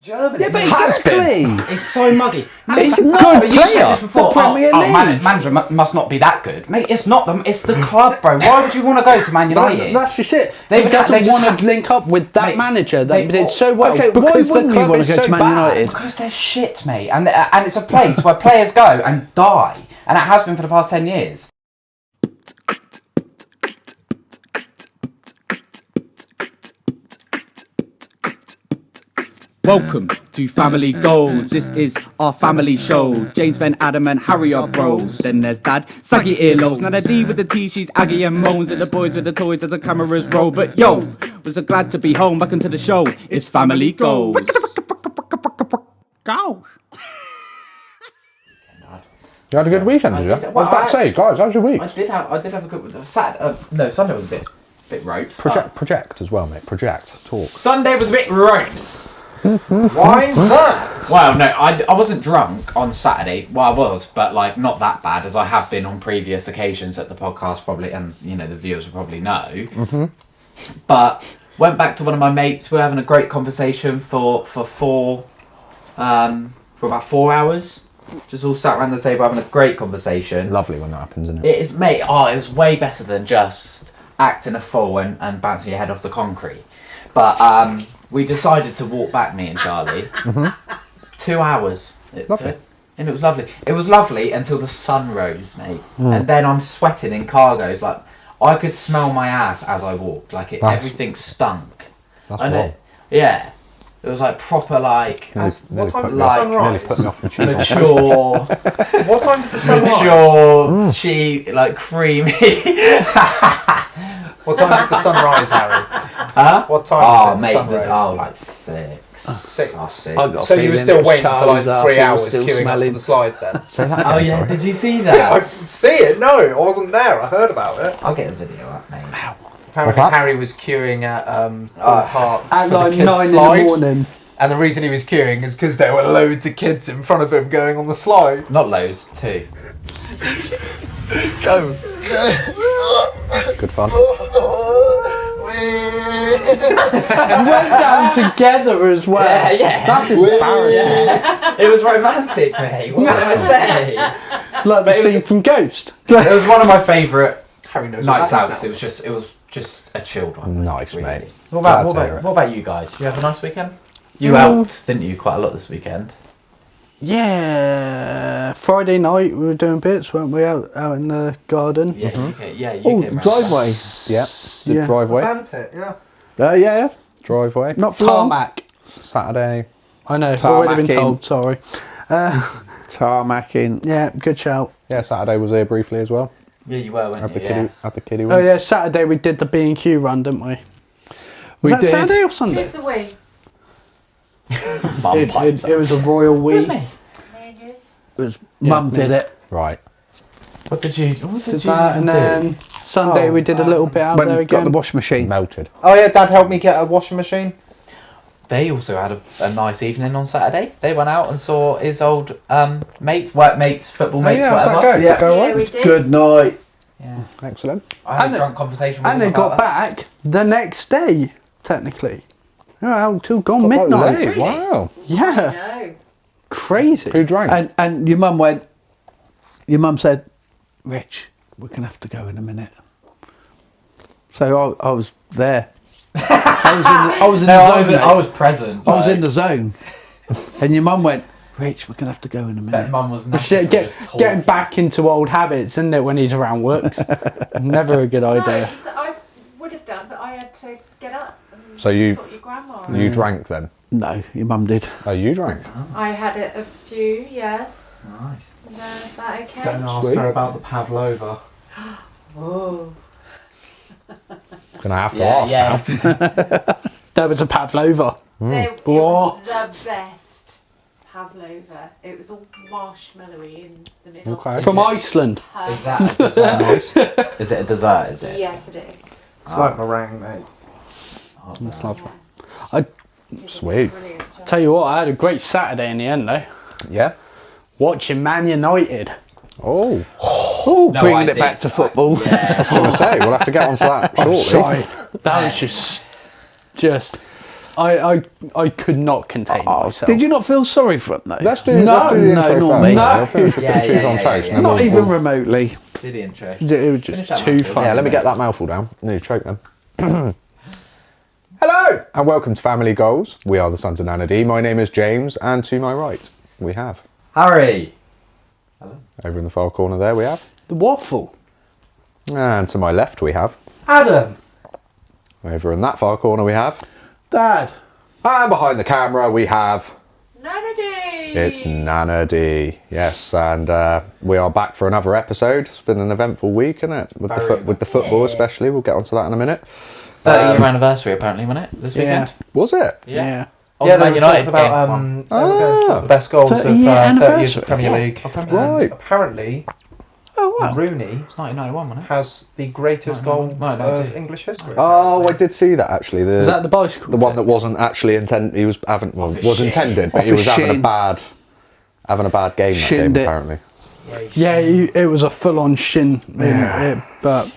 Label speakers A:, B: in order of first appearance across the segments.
A: Germany.
B: Yeah, but exactly.
C: It's so muggy.
B: It's a good player.
C: Before, manager must not be that good, mate. It's not them. It's the club, bro. Why would you want to go to Man United?
A: That's just it.
C: They
A: doesn't want to link up with that manager that did so well.
B: Okay,
A: because
B: why wouldn't
A: the
B: you
A: club
B: want
A: is
B: to go
A: so
B: to Man
A: bad.
B: United?
C: Because they're shit, mate, and it's a place where players go and die, and it has been for the past 10 years.
D: Welcome to Family Goals. This is our family show. James, Ben, Adam and Harry are bros. Then there's Dad, saggy earlobes. Now the D with the T, she's Aggie and moans. And the boys with the toys as the cameras roll. But yo, we're so glad to be home. Welcome to the show. It's Family Goals. Goals.
B: You had a good weekend, did you? I was about to say, guys, how's your week?
C: I did have a good. Sunday was a bit ropes.
B: Project as well, mate. Project. Talk.
C: Sunday was a bit ropes.
A: Why is that?
C: Well, no, I wasn't drunk on Saturday. Well, I was, but like not that bad as I have been on previous occasions at the podcast, probably, and you know the viewers will probably know. Mm-hmm. But went back to one of my mates. We're having a great conversation for about 4 hours. Just all sat around the table having a great conversation.
B: Lovely when that happens, isn't it?
C: It is, mate. Oh, it was way better than just acting a fool and bouncing your head off the concrete. But we decided to walk back, me and Charlie. Mm-hmm. 2 hours.
B: Lovely.
C: And it was lovely. It was lovely until the sun rose, mate. And then I'm sweating in cargos. Like, I could smell my ass as I walked. Like, everything stunk.
B: That's wrong.
C: Yeah. It was like proper, like...
B: Nearly put me off my cheese.
C: Mature.
A: What time did the sun rise?
C: Mature, cheese, like creamy.
A: What time did the sun rise, Harry?
C: Huh?
A: What time
C: mate,
A: did the sun rise?
C: like 6.
A: 6.
C: Oh, 6.
B: I got a
A: So you were
B: feeling
A: still
B: it was
A: waiting for like
B: Charlie's
A: 3
B: arsehole
A: hours
B: still
A: queuing up
B: smelling.
A: for the slide then?
B: Say that
C: Oh
B: again,
C: yeah,
B: sorry.
C: did you see that?
A: I see it, no, I wasn't there, I heard about it.
C: I'll get a video up, mate.
A: Apparently Harry was queuing at Park
E: At
A: for the
E: like
A: kids'
E: 9
A: slide.
E: in the morning.
A: And the reason he was queuing is because there were loads of kids in front of him going on the slide.
C: Not loads, 2.
A: Go.
B: Good fun.
E: We went down together as well.
C: Yeah.
E: That's embarrassing.
C: Yeah. It was romantic, mate. What did I say?
E: Like the scene from Ghost.
C: It was one of my favourite
A: Harry knows
C: nights
A: what
C: out
A: that
C: because
A: is
C: it was just a chilled one.
B: Nice,
C: really.
B: mate.
C: What
B: Glad to hear it.
C: about you guys? You have a nice weekend? You helped, didn't you, quite a lot this weekend?
E: Yeah, Friday night we were doing bits, weren't we, out in the garden?
C: Yeah, you came
E: Oh,
C: round.
E: driveway.
B: Yeah. The
E: Yeah.
B: driveway.
A: Sandpit, yeah.
E: Yeah,
B: Driveway.
E: not tarmac.
B: Saturday.
E: I know, already been
B: Tarmacking.
E: told, sorry.
B: Tarmacking.
E: Yeah, good shout.
B: Yeah, Saturday was here briefly as well.
C: Yeah, you were, weren't you?
B: Had the kiddie
E: Oh
B: one.
E: yeah, Saturday we did the B&Q run, didn't we? Was that
B: did.
E: Saturday or Sunday?
F: Who's the we?
C: Bum pipes.
E: It was a royal we.
C: me.
B: It was Mum did it. Right.
C: What did you
E: Did that, and then Sunday we did a little bit out there
B: Got
E: again.
B: the washing machine melted.
A: Oh yeah, Dad helped me get a washing machine.
C: They also had a nice evening on Saturday. They went out and saw his old mates, work mates, football mates,
B: yeah,
C: whatever.
B: how'd that go?
E: Yeah.
B: Go
F: Yeah,
B: away?
F: we did.
E: Good night.
C: Yeah.
B: Excellent.
C: I had
E: And
C: a drunk conversation with
E: And
C: them
E: they got
C: about that.
E: back the next day, technically. They were out till gone
B: Got back
E: midnight.
B: late, Wow.
E: Yeah,
F: No.
E: crazy.
B: Who drank?
G: And your mum went, your mum said, Rich, we're going to have to go in a minute. So I was there. I was in the zone.
C: I was present.
G: I was in the zone. And your mum went, Rich, we're going to have to go in a
C: But
G: minute.
C: Mum was
E: Shit, getting back into old habits, isn't it, when he's around works? Never a good
F: No,
E: idea.
F: so I would have done, but I had to get up and
B: So you-
F: sort your grandma out.
B: You drank then?
G: No, your mum did.
B: Oh, you drank?
F: I had a few, yes.
C: Nice.
F: Is that okay?
A: Don't ask
B: Sweet.
A: her about the pavlova.
F: Oh.
B: Gonna have to ask now.
E: There was a Pavlova.
F: It was the best pavlova. It was all marshmallowy in the middle.
B: Okay.
E: From Iceland.
C: Is that a dessert? Is it a dessert, is it?
F: Yes, it is.
A: It's like meringue, mate.
C: Oh,
E: That's
C: no.
E: lovely.
F: It's
B: Sweet.
F: brilliant job.
E: Tell you what, I had a great Saturday in the end, though.
B: Yeah.
E: Watching Man United.
B: Oh.
G: Oh,
C: No,
G: bringing
C: I
G: it
C: did.
G: back to football.
B: I was gonna say we'll have to get onto that shortly.
E: Sorry. That was just I could not contain myself.
G: Did you not feel sorry for him though?
B: Let's do the
G: no,
B: intro
G: not
B: first.
G: me.
B: We'll finish with
C: Yeah,
B: the cheese
C: yeah,
B: on
C: yeah,
B: toast.
C: yeah.
B: And then
G: Not even remotely.
C: Do the intro.
E: It was
C: Finish
E: just
C: that
E: too
C: mouthful.
E: funny.
B: Yeah, let me get that mouthful down. Nearly choked them. Hello and welcome to Family Goals. We are the Sons of Nana D. My name is James, and to my right we have
C: Harry.
B: over in the far corner there we have,
E: The waffle.
B: and to my left we have,
G: Adam.
B: over in that far corner we have,
G: Dad.
B: and behind the camera we have.
F: Nanady!
B: It's Nana D. Yes, and we are back for another episode. It's been an eventful week, isn't it? With the football especially. We'll get onto that in a minute.
C: 30-year anniversary, apparently, wasn't it? This weekend?
B: Was it?
E: Yeah.
C: Oh,
A: Yeah,
C: Man
A: they were talking
C: United
A: about
C: game.
A: they were going for the best goals of
G: 30-year
A: 30 years of
G: anniversary.
A: Premier League.
B: Right.
A: And apparently,
G: Oh wow.
A: Rooney
C: It's 1991, wasn't it?
A: has the greatest goal
C: No,
A: of
C: 92.
A: English history.
B: Oh, I did see that actually.
E: Is that the bicycle?
B: The one that wasn't actually intended. He was having
C: his
B: was
C: shin.
B: intended, but
G: Off
B: he
G: his
B: was having a
G: shin.
B: bad game that
G: Shinned
B: game
G: it.
B: apparently.
E: Yeah, it was a full-on shin. But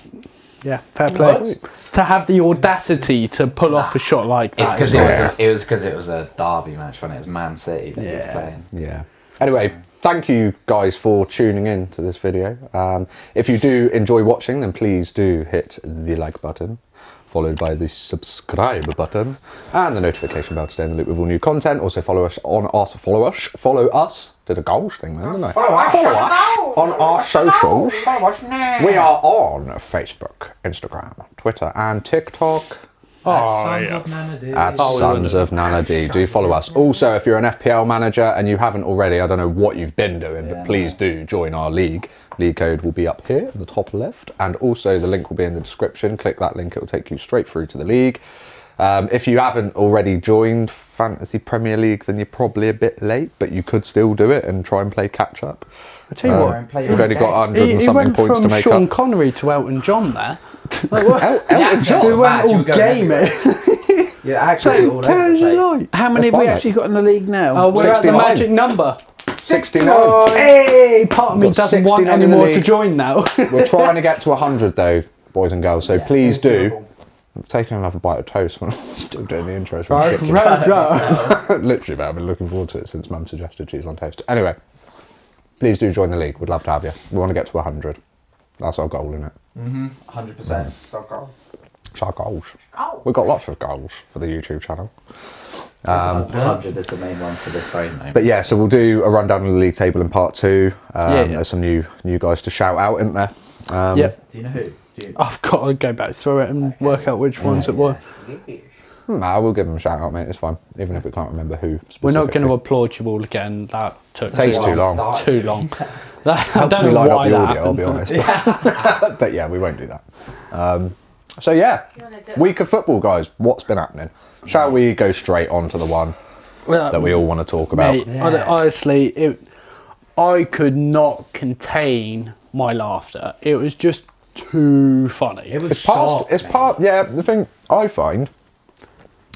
E: yeah, fair play.
A: What?
E: To have the audacity to pull off a shot like that.
C: It's because
B: Yeah.
C: it was because it was a derby match, wasn't it? It was Man City that he was
E: Yeah.
C: playing.
B: Yeah. Anyway, thank you guys for tuning in to this video. If you do enjoy watching, then please do hit the like button, followed by the subscribe button and the notification bell to stay in the loop with all new content. Also follow us. Did a goals thing then, didn't I? Follow us on our socials. We are on Facebook, Instagram, Twitter and TikTok. At Sons of Nana D. Do follow us. Also, if you're an FPL manager and you haven't already, I don't know what you've been doing, but please do join our league. League code will be up here at the top left, and also the link will be in the description. Click that link, it will take you straight through to the league. If you haven't already joined Fantasy Premier League, then you're probably a bit late, but you could still do it and try and play catch up.
E: I tell you what,
C: play
B: You've
C: your
B: only
C: game.
B: got 100 and
E: he
B: something
E: went
B: points
E: from
B: to make
E: Sean
B: up.
E: Connery to Elton John there.
B: Elton John.
E: We went all game it.
C: Yeah, actually, all over the place.
G: How many
B: That's
G: have we
B: fine,
G: actually got in the league now?
E: Oh, we're at the
B: 69.
E: magic number.
B: 69.
E: Hey, part of me
B: Got
E: doesn't want
B: 69
E: any
B: in the
E: more to
B: league.
E: join now.
B: We're trying to get to 100 though, boys and girls, so please do. I'm taking another bite of toast when I'm still doing the intro. It's ridiculous. Literally, man, I've been looking forward to it since Mum suggested cheese on toast. Anyway, please do join the league. We'd love to have you. We want to get to 100. That's our goal, isn't it?
C: 100%.
B: It's our goals. We've got lots of goals for the YouTube channel.
C: 100 is the main one for this very moment.
B: But yeah, so we'll do a rundown of the league table in part 2.
E: Yeah.
B: There's some new guys to shout out, isn't there?
E: Yep.
C: Do you know who?
E: I've got to go back through it and work out which ones it were.
B: Nah, we'll give them a shout out, mate. It's fine, even if we can't remember who.
E: We're not going to
B: specifically.
E: applaud you all again. That took
B: Takes
E: too
B: too
E: long.
B: long.
E: Too long. I
B: Helps
E: don't
B: me
E: know
B: line
E: why
B: up the
E: that
B: audio, I'll be
E: happened.
B: honest. But yeah, we won't do that. So yeah, week of football, guys. What's been happening? Shall we go straight on to the one that we all want to talk about?
E: Mate, honestly, I could not contain my laughter. It was just too funny.
C: It was
B: It's past.
C: shock,
B: It's
C: mate.
B: part. Yeah, the thing I find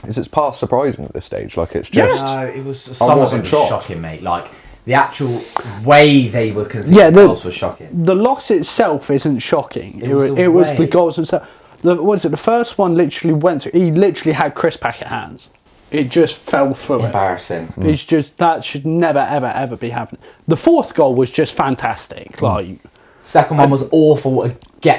B: is it's past surprising at this stage. Like it's just.
C: No, it was. Some of it
B: wasn't
C: was
B: shocked.
C: shocking, mate. Like the actual way they were conceding
E: Yeah,
C: goals was shocking.
E: The loss itself isn't shocking.
C: It was the
E: it was the
C: way.
E: goals themselves. What was it? The first one literally went through. He literally had Chris Packett hands. It just fell through it.
C: Embarrassing.
E: It's just that should never ever ever be happening. The fourth goal was just fantastic. Like
C: Second one was awful.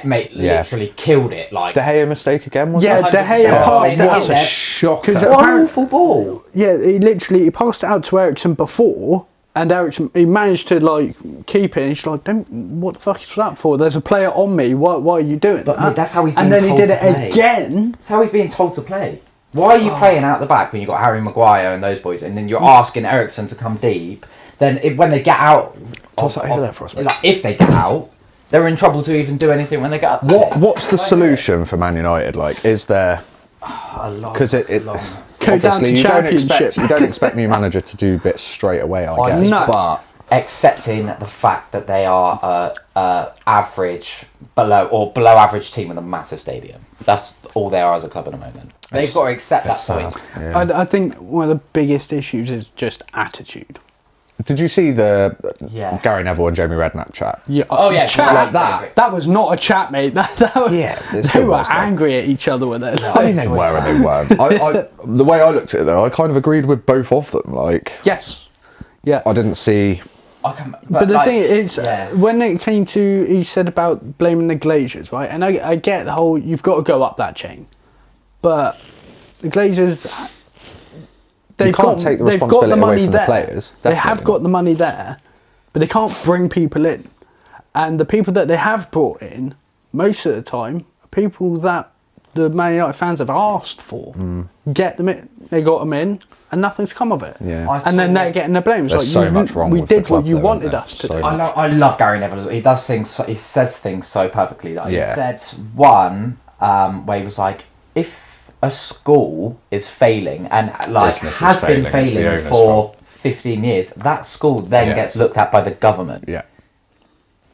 C: Mate,
B: Yeah.
C: literally killed it. Like
B: De Gea mistake again, was
E: yeah,
B: it?
E: De Gea
C: 100%.
E: passed it
C: What
E: out.
C: a
G: shocker.
E: Because
C: what an awful ball.
E: Yeah, he passed it out to Ericsson before, and Ericsson he managed to like keep it. And he's like, "Don't, what the fuck is that for? There's a player on me. Why are you doing
C: But
E: that?"
C: mate, that's how he's
E: And
C: being
E: then he
C: told
E: did
C: to
E: it
C: play.
E: again.
C: That's how he's being told to play. Why are you playing out the back when you've got Harry Maguire and those boys, and then you're asking Ericsson to come deep? Then when they get out,
B: Toss that over there for us, mate.
C: like, if they get out, they're in trouble to even do anything when they get up.
B: What's the solution for Man United? Like, is there? Because it
E: Go down
B: obviously
E: to Championship.
B: you don't expect new manager to do bits straight away. I guess,
E: no.
B: but
C: Accepting the fact that they are average, below average team with a massive stadium. That's all they are as a club at the moment. They've got to accept that
B: it's sad.
C: point.
B: Yeah.
E: I think one of the biggest issues is just attitude.
B: Did you see the
C: Yeah.
B: Gary Neville and Jamie Redknapp chat?
E: Yeah.
C: Oh, yeah,
E: chat
C: like that.
E: That was not a chat, mate. That was,
B: Yeah, it
E: they
B: still
E: were
B: was, though.
E: angry at each other with it.
B: I mean, they were and they weren't. The way I looked at it, though, I kind of agreed with both of them. Like,
E: Yes. Yeah.
B: I didn't see.
E: But the
C: like,
E: thing is,
C: yeah.
E: when it came to, he said about blaming the Glazers, right? And I get the whole, you've got to go up that chain. But the Glazers,
B: You can't take the responsibility away from the players.
E: They have
B: Definitely
E: got
B: not.
E: the money there, but they can't bring people in. And the people that they have brought in, most of the time, are people that the Man United fans have asked for. Get them in. They got them in, and nothing's come of it.
B: Yeah.
E: And then they're getting the blame. It's
B: There's so much wrong
E: we
B: with the
E: did what
B: club
E: you
B: though,
E: wanted
B: isn't
E: us
B: there?
E: to
B: So
E: do.
C: I love Gary Neville. He does things. He says things so perfectly. Like
B: Yeah.
C: He said one where he was like, if a school is failing and like
B: Business is
C: has been
B: failing, it's the
C: failing
B: owner's
C: for 15 years, that school then
B: Yeah.
C: gets looked at by the government.
B: Yeah.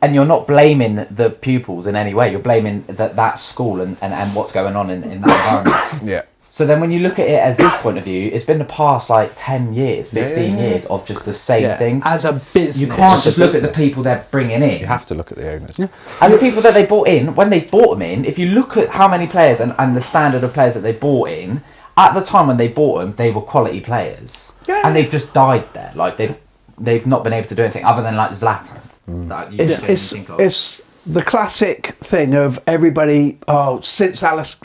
C: And you're not blaming the pupils in any way. You're blaming that school and what's going on in that environment.
B: Yeah.
C: So then when you look at it as this point of view, it's been the past like 10 years, 15 years of just the same things.
E: As a business.
C: You can't just look at the people they're bringing in.
B: You have to look at the owners.
C: And the people that they bought in, when they bought them in, if you look at how many players and the standard of players that they bought in, at the time when they bought them, they were quality players.
E: Yeah.
C: And they've just died there. Like they've not been able to do anything other than like Zlatan. That you genuinely think of.
G: It's the classic thing of everybody, since Alex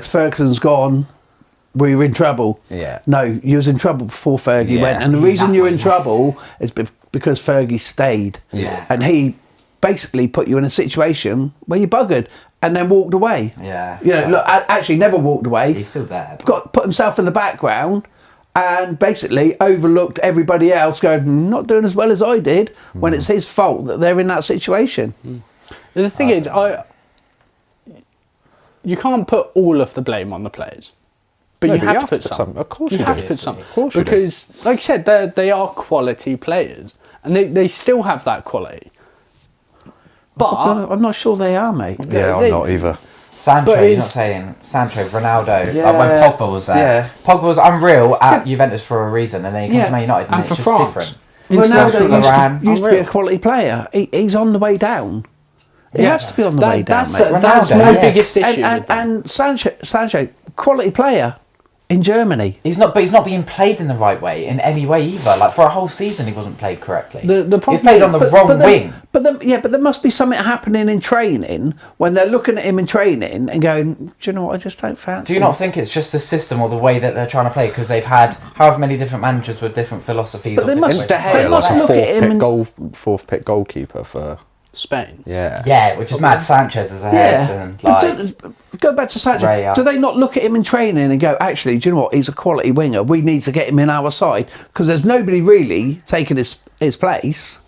G: Ferguson's gone, we were in trouble.
B: Yeah.
G: No, you was in trouble before Fergie
C: Yeah.
G: went. And the reason
C: That's
G: you're
C: what
G: in
C: he
G: trouble is because Fergie stayed.
C: Yeah.
G: And he basically put you in a situation where you buggered and then walked away.
C: Yeah.
G: You know, look, actually never walked away.
C: He's still there.
G: Put himself in the background and basically overlooked everybody else going, not doing as well as I did, when it's his fault that they're in that situation.
E: The thing is, you can't put all of the blame on the players, but
B: No,
E: you
B: but
E: have to put some.
B: Of course
E: you
B: you
E: have
B: do.
E: to put some.
B: Of course you do.
E: Because, like I said, they are quality players, and they still have that quality. But
G: I'm not sure they are, mate.
B: Yeah,
E: They-
B: I'm not either.
C: Sancho,
E: But
C: you're
E: it's-
C: not saying Sancho, Ronaldo.
B: Yeah.
C: Like when Pogba was there.
B: Yeah.
C: Pogba was unreal at Juventus for a reason, and then he comes
G: Yeah.
C: to Man United, and
E: And
C: it's
E: for
C: just
E: France.
C: different.
G: Ronaldo
C: Varane.
G: used to be a quality player. He's on the way down. He has to be on the way down,
E: that's
G: mate.
E: that's
C: Ronaldo,
E: my
C: yeah.
E: biggest issue. with them.
G: And Sancho, quality player in Germany.
C: He's not being played in the right way in any way either. Like for a whole season, he wasn't played correctly.
E: The
C: he was
E: problem-
C: played on the wrong wing.
G: But there must be something happening in training when they're looking at him in training and going, do you know what, I just don't fancy
C: Do you not think it's just the system or the way that they're trying to play? Because they've had however many different managers with different philosophies.
G: But they
C: or
G: must-
C: different
B: De
C: ways
G: They
C: of
B: Gea,
G: must
B: like a
G: look at him and-
B: fourth pick goalkeeper for
E: Spain.
C: Yeah, which is mad. Sanchez is ahead, and
G: But
C: like
G: go back to Sancho.
C: Raya.
G: Do they not look at him in training and go, actually, do you know what? He's a quality winger. We need to get him in our side because there's nobody really taking his place,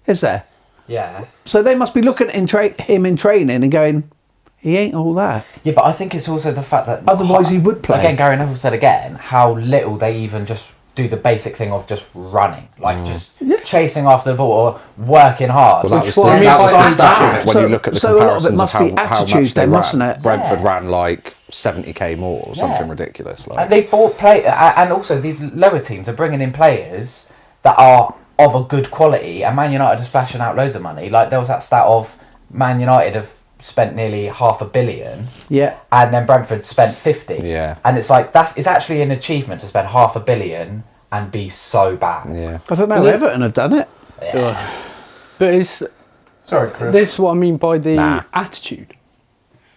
G: is there?
C: yeah.
G: So they must be looking at him in training and going, he ain't all that.
C: Yeah, but I think it's also the fact that
G: Otherwise he would play.
C: Again, Gary Neville said again how little they even just do the basic thing of just running, like just chasing after the ball or working hard.
B: Well, that was
E: what I mean
B: that was
E: by
B: the stat
C: that.
B: when
G: So-
B: you look at the
G: so a lot of it
B: comparisons
G: must
B: of
G: be
B: how
G: attitude
B: much they
G: then,
B: ran.
G: mustn't it?
B: Brentford
C: Yeah.
B: ran like 70k more or something ridiculous. Like,
C: And they bought and also these lower teams are bringing in players that are of a good quality, and Man United are splashing out loads of money. Like there was that stat of Man United have spent nearly £500 million,
G: Yeah.
C: and then Brentford spent 50.
B: Yeah.
C: And it's like it's actually an achievement to spend £500 million and be so bad.
B: yeah.
G: I don't know. Everton have done it.
E: But it's
A: Sorry, Chris.
E: this is what I mean by the
B: Nah.
E: attitude.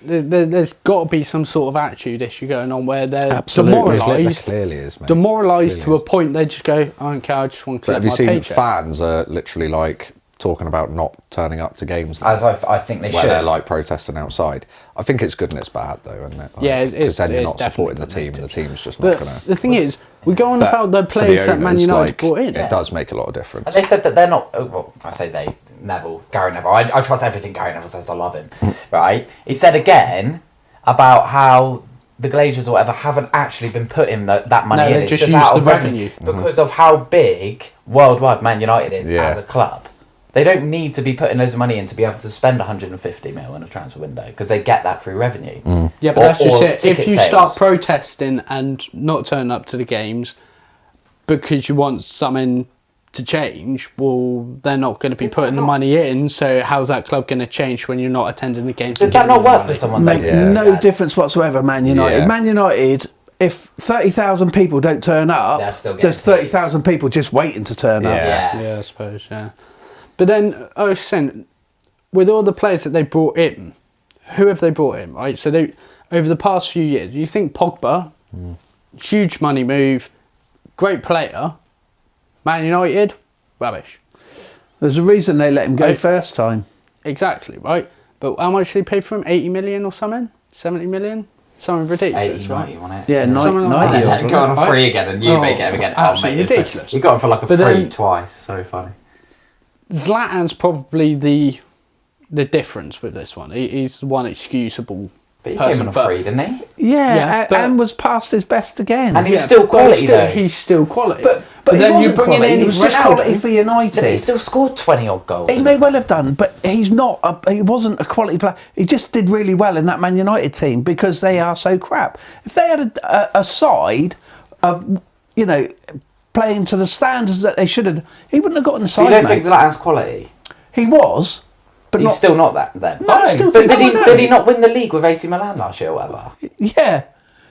E: There's got to be some sort of attitude issue going on where they're
G: Absolutely.
B: There
E: demoralised.
B: clearly is, mate.
E: Demoralised to
B: Clearly
E: a
B: is.
E: point they just go, I don't care, I just want to
B: But
E: collect
B: have you
E: my
B: seen
E: paycheck.
B: fans are literally like talking about not turning up to games now,
C: As I think they
B: where
C: should.
B: they're like protesting outside? I think it's good and it's bad though, isn't it? Like,
E: Yeah, it is-
B: because then you're
E: it's
B: not supporting the
E: definitely
B: team, and the team's just
E: But
B: not going to.
E: the thing is, we go on
B: But
E: about the
B: for
E: players that Man
B: owners,
E: United
B: like,
E: brought in.
B: It does make a lot of difference.
C: And they've said that they're not. Well, I say they. Gary Neville. I trust everything Gary Neville says. I love him. Right? He said again about how the Glazers or whatever haven't actually been putting that money
E: No,
C: in.
E: they
C: It's
E: just
C: just
E: use
C: out
E: the
C: of
E: revenue.
C: because of how big worldwide Man United is
B: Yeah.
C: as a club. They don't need to be putting loads of money in to be able to spend 150 mil in a transfer window because they get that through revenue.
E: Yeah, but
C: Or-
E: that's just
C: or
E: it. If
C: ticket
E: you
C: sales.
E: start protesting and not turning up to the games because you want something to change, well, they're not going to be putting the money in. So how's that club going to change when you're not attending the games?
C: Did that not work with someone?
G: Makes no difference whatsoever, Man United.
B: Yeah.
G: Man United, if 30,000 people don't turn up,
C: They're still getting
G: there's 30,000 people just waiting to turn up.
E: Yeah, I suppose, yeah. But then, I was saying, with all the players that they brought in, who have they brought in, right? So they, over the past few years, you think Pogba, huge money move, great player, Man United, rubbish.
G: There's a reason they let him go
E: Right.
G: first time.
E: Exactly, right? But how much did they pay for him? 80 million or something? 70 million? Something ridiculous,
C: 80,
E: right?
C: 90, wasn't it?
G: Yeah,
E: Something like
G: 90
E: that.
G: or
C: Go on a free again and you
E: Oh,
C: get him again.
E: absolutely
C: it's
E: ridiculous.
C: You got him for like a
E: But
C: free
E: then-
C: twice. So funny.
E: Zlatan's probably the difference with this one. He's the one excusable
C: But he
E: person.
C: came on a free, didn't he?
G: Yeah,
E: Yeah, but-
G: and was past his best again.
C: And he was
E: Yeah,
C: still
E: but
C: quality though.
E: He's still quality.
G: but he
E: then
G: wasn't
E: you're bringing
G: quality,
E: in
G: he was just
E: Ronaldo.
G: quality for
C: But he
G: United.
C: still scored 20 odd goals.
G: He may well have done, but he's not. He wasn't a quality player. He just did really well in that Man United team because they are so crap. If they had a side of, playing to the standards that they should have, he wouldn't have gotten the
C: So
G: side.
C: you don't
G: mate.
C: think Zlatan's quality?
G: He was, but
C: He's
G: not.
C: still not that then.
G: No, I still
C: But
G: think-
C: did he not win the league with AC Milan last year or whatever?
G: Yeah.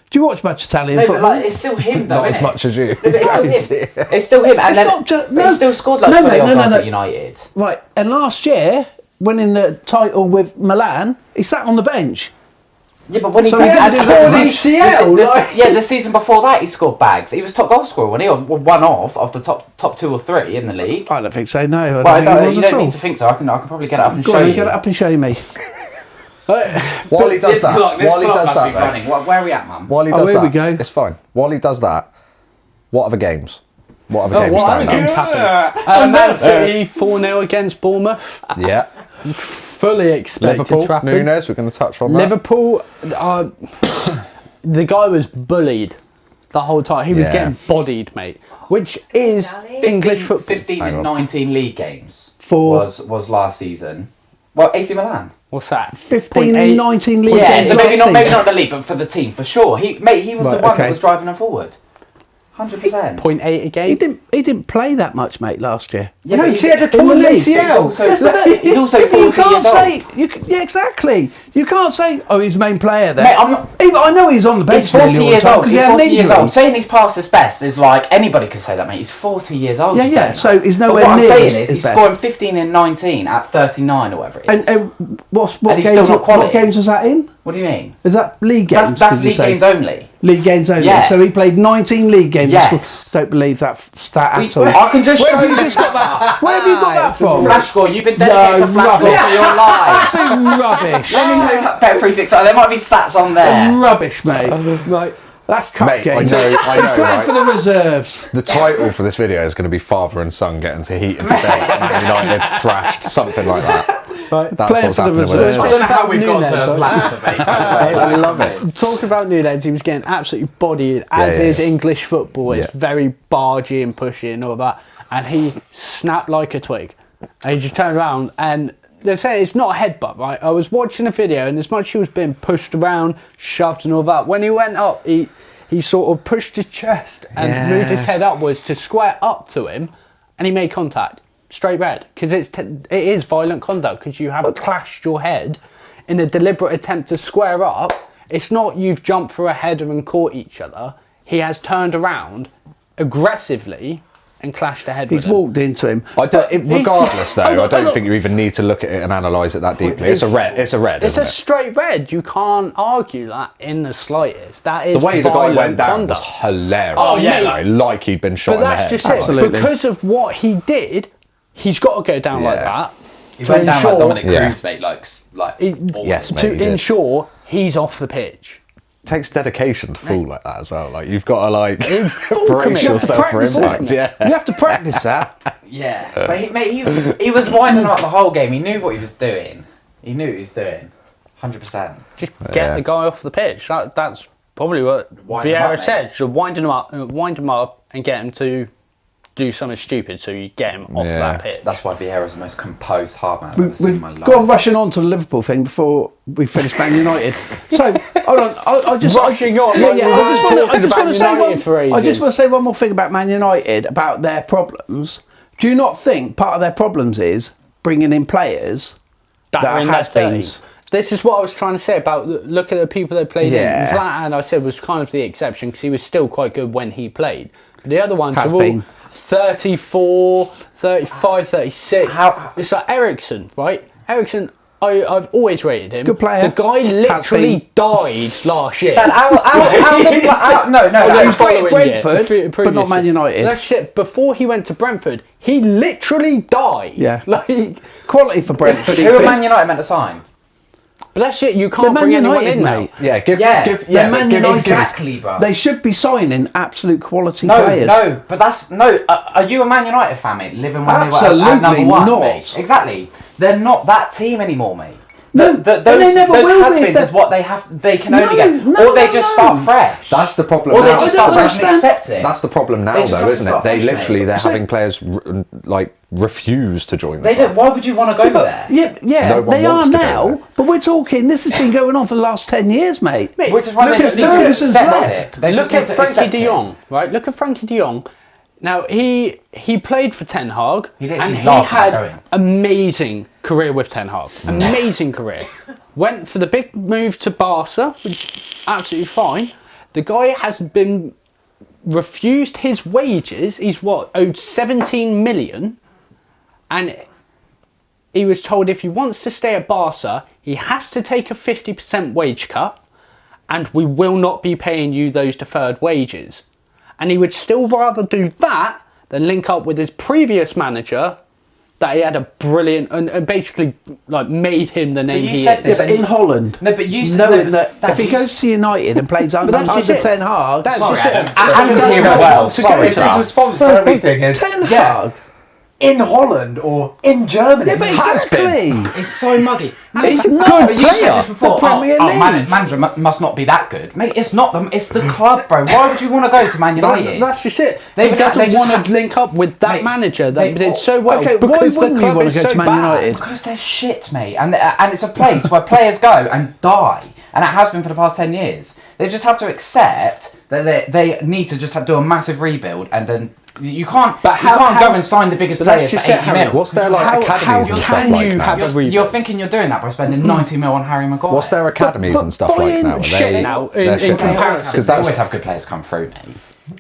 G: Do you watch much Italian
C: No, but
G: football?
C: like, it's still him though,
B: Not
C: isn't
B: as
C: it?
B: much as you.
C: No, but it's still him. It's still him. And
G: It's
C: then
G: not ju-
C: but
G: no.
C: he still scored like
G: No,
C: 20
G: mate,
C: odd
G: no, no,
C: goals
G: no.
C: at United.
G: Right, and last year, winning the title with Milan, he sat on the bench.
C: Yeah, but when he
G: So
C: played
G: he had
C: and
G: to
C: the
G: torn
C: se-
G: ACL,
C: the se-
G: like-
C: yeah, the season before that he scored bags. He was top goal scorer, wasn't he? Or one of the top 2 or 3 in the league.
G: I don't think so. No, I don't
C: Well,
G: think he was
C: you
G: at
C: don't
G: all.
C: need to think so. I can probably get it up and
G: Go
C: show
G: on,
C: you.
G: get it up and show me.
B: While he does that, while he does that, mate,
C: Where are we at, man?
B: while he
G: Oh,
B: does
G: here we
B: that,
G: go.
B: it's fine. While he does that, what other games? What other
E: Oh,
B: games
E: what
B: stand
E: other games
B: out?
E: happened? Man City 4-0 against Bournemouth.
B: Yeah,
E: Fully expected
B: Liverpool,
E: to happen.
B: Nunes. We're going to touch on that.
E: Liverpool, the guy was bullied the whole time. He was
B: Yeah.
E: getting bodied, mate. Which is
F: Really?
E: English football.
C: 15
B: Hang
C: and
B: on.
C: 19 league games
G: For
C: was last season. Well, AC Milan.
E: What's that?
G: 15
E: 0.8?
G: and 19 league
C: Yeah,
G: games.
C: so
G: last
C: maybe not
G: season.
C: the league, but for the team for sure. He was
G: Right,
C: the one
G: okay.
C: that was driving them forward. 100%.
E: 0.8 a game.
G: He didn't play that much, mate, last year.
C: Yeah,
G: no,
C: but
G: he had a
C: in the
G: torn
C: league,
G: ACL.
C: he's also- he's also
G: Yeah, but you
C: 40
G: can't
C: years old.
G: say. Yeah, exactly. You can't say, oh, he's the main player there.
C: Mate, I'm not-
G: I know he's on the bench
C: He's 40
G: nearly all the
C: years
G: time
C: old.
G: 'cause
C: He's
G: he had an
C: 40 years
G: injury.
C: old. Saying he's past his best is like anybody could say that, mate. He's 40 years old.
G: Yeah,
C: you
G: yeah,
C: don't know.
G: so he's
C: But
G: nowhere
C: what I'm
G: near
C: saying
G: his
C: is he's
G: best.
C: scoring 15 and 19 at 39 or whatever it is.
G: And what
C: And he's
G: games?
C: still not quality.
G: What games was that in?
C: What do you mean?
G: Is that league games?
C: That's
G: did you
C: league
G: say?
C: games only.
G: League games only.
C: Yeah.
G: So he played 19 league games.
C: Yes.
G: Don't believe that stat at all.
C: I can just
G: Where
C: show
G: have
C: you
G: you just got that? Where have you got that from?
C: Flash score. You've been dedicated to flash score for your life.
G: Absolute rubbish.
C: Let me know Bet 365. There might be stats on there.
G: Rubbish, mate. Right, that's cup
B: Mate, I
G: games.
B: know,
G: Play
B: right?
G: for the reserves.
B: The title for this video is going to be Father and Son getting to heat and debate. Man United thrashed, something like that.
E: Right,
B: That's
E: playing
B: what's
E: for the
B: happening with
E: reserves.
B: this.
C: I don't know how we've got
E: Nunes,
C: to
E: right?
C: Zlatan debate. by the way.
B: I love it.
E: Talking about Nunes, he was getting absolutely bodied, as
B: Yeah,
E: is
B: yeah.
E: English football. It's
B: Yeah.
E: very bargy and pushy and all that. And he snapped like a twig. And he just turned around and they're saying it's not a headbutt, right? I was watching a video and as much as he was being pushed around, shoved and all that, when he went up, he sort of pushed his chest and moved his head upwards to square up to him and he made contact. Straight red. Because it is violent conduct because you have clashed your head in a deliberate attempt to square up. It's not you've jumped for a header and caught each other. He has turned around aggressively and clashed a head with
G: He's
E: him.
G: walked into him.
B: Regardless, though,
E: Hold on,
B: I don't
E: hold
B: think you even need to look at it and analyse it that deeply. It's a red. It's a red.
E: It's
B: Isn't
E: a
B: it?
E: straight red. You can't argue that in the slightest. That is
B: The way the guy
E: violent
B: went down
E: conduct.
B: was hilarious.
E: Oh, yeah.
B: anyway, like he'd been shot
E: But
B: in the
E: that's
B: head.
E: just
G: Absolutely.
E: it. Because of what he did, he's got to go down like
B: Yeah.
E: that.
C: He
E: to
C: went down like
E: ensure-
C: Dominic
B: Yeah.
C: Cruz, mate. Like
B: Yes, mate,
E: to
B: he did.
E: ensure he's off the pitch.
B: takes dedication to fall like that as well. Like you've got to like
E: Full
B: brace
E: commit. You have to
B: yourself for
E: practice it.
B: impact. Yeah.
G: You have to practice that.
C: Yeah, but he was winding up the whole game. He knew what he was doing. He knew what he was doing. 100%.
E: Just get
B: Yeah.
E: the guy off the pitch. That's probably what
C: Wind him
E: Vieira
C: up,
E: said.
C: mate.
E: Should wind him up and get him to do something stupid so you get him off
B: Yeah.
E: that pitch.
C: That's why Vieira's the most composed hard man I've ever seen in
G: We've
C: my life.
G: gone rushing on to the Liverpool thing before we finish Man United. So hold on, I just
E: Rushing on,
G: Yeah,
E: like
G: yeah.
E: we've
G: I
E: been
G: just want
E: talking
G: to say
E: about
G: one.
E: United for
G: I just
E: ages.
G: want to say one more thing about Man United about their problems. Do you not think part of their problems is bringing in players that
E: are in
G: has
E: their
G: been?
E: 30s. This is what I was trying to say about look at the people that played
G: Yeah.
E: in. Zlatan, I said, was kind of the exception because he was still quite good when he played. But the other ones
G: Has
E: are all
G: been.
E: 34, 35, 36. It's like Ericsson, right? Ericsson, I've always rated him.
G: Good player.
E: The guy literally died last year.
C: No,
E: He's
G: played
E: following year,
G: Brentford,
E: the
G: but not
E: previous
G: Man
E: year.
G: United.
E: That's shit. Before he went to Brentford, he literally died.
G: Yeah.
E: Like,
G: Quality for Brentford.
C: Who are Man United meant to sign?
E: but that shit, you can't
G: Man
E: bring anyone
G: United,
E: in
G: mate.
E: now.
B: Yeah, give
G: They're Man United.
C: Exactly, bro.
G: They should be signing absolute quality
C: No,
G: players.
C: but that's no. Are you a Man United fan, mate? Living when they were
G: Absolutely
C: at number one,
G: not.
C: mate? Exactly. They're not that team anymore, mate.
G: No,
C: those
G: they never will be if
C: has-beens
G: they're-
C: is what they have. They can only
G: No,
C: get,
G: no,
C: or they
G: no,
C: just
G: no.
C: start fresh.
B: That's the problem
C: Or they
B: now.
C: just
G: I don't
C: start fresh and
G: understand.
C: accept it.
B: That's the problem now,
C: They just
B: though,
C: have to
B: isn't it?
C: start
B: They
C: fresh,
B: literally,
C: mate.
B: they're
G: So-
B: having players like refuse to join.
C: They don't. Why would you want to go there?
G: Yeah,
B: No one
G: they are
B: wants to go
G: now.
B: there.
G: But we're talking. This has been going on for the last 10 years, mate.
C: Which is why
G: Look
C: they
G: at
C: just need to
G: Ferguson's
C: accept
G: left.
C: it. They
E: Look
C: just need
E: at
C: to
E: Frankie
C: accept
E: de
C: it.
E: Jong, right? Look at Frankie de Jong. Now he played for Ten Hag,
C: He literally
E: and he
C: laughed at
E: had
C: going.
E: amazing career with Ten Hag. Amazing career. Went for the big move to Barca, which is absolutely fine. The guy has been refused his wages. He's owed 17 million, and he was told if he wants to stay at Barca, he has to take a 50% wage cut, and we will not be paying you those deferred wages. And he would still rather do that than link up with his previous manager, that he had a brilliant and basically like made him the name
C: you
E: he
C: said
E: is.
C: this
G: Yeah, but in Holland,
C: No, but you said
G: knowing
C: no,
G: that if he goes to United and plays under
E: that's just it.
G: Ten Hag,
E: That's
C: Sorry,
E: just it.
C: Adam. Adam's here as well. Sorry,
A: His
C: Sam.
A: response for everything is
G: Ten
A: yeah,
G: Hag.
A: in Holland or in Germany.
G: Yeah, but
A: has been.
G: exactly.
C: It's so muggy.
G: He's a
C: No,
G: good
C: but you said
G: player.
C: this before.
G: The Premier League.
C: Manager must not be that good, mate. It's not them. It's the club, bro. Why would you want to go to Man United?
E: That's just it.
C: They
E: He
C: would-
E: doesn't
C: they just
E: want
C: have-
E: to link up with that
C: Mate,
E: manager that
C: they-
E: did so well.
G: Okay, why
E: because the
G: wouldn't you
E: club
G: want
E: is
G: to go
E: so
G: to Man
E: bad.
G: United?
C: Because they're shit, mate, and it's a place where players go and die, and it has been for the past 10 years. They just have to accept that they need to just do a massive rebuild, and then you can't.
E: But
C: you can't
E: how-
C: go and sign the biggest
E: but that's
C: players
E: just
C: for
E: it,
C: 80
E: Harry.
C: mil.
B: What's their like
E: How
B: academies and stuff
E: can
B: like
E: you
B: now?
E: have a rebuild?
C: You're thinking you're doing that by spending 90 mil on Harry Maguire.
B: What's their academies and stuff like
G: buying
B: now? Are
G: shit
B: they
E: now
B: they're
E: in
B: shit now?
E: comparison.
B: Because
C: They always
B: that's
C: have good players come through, mate.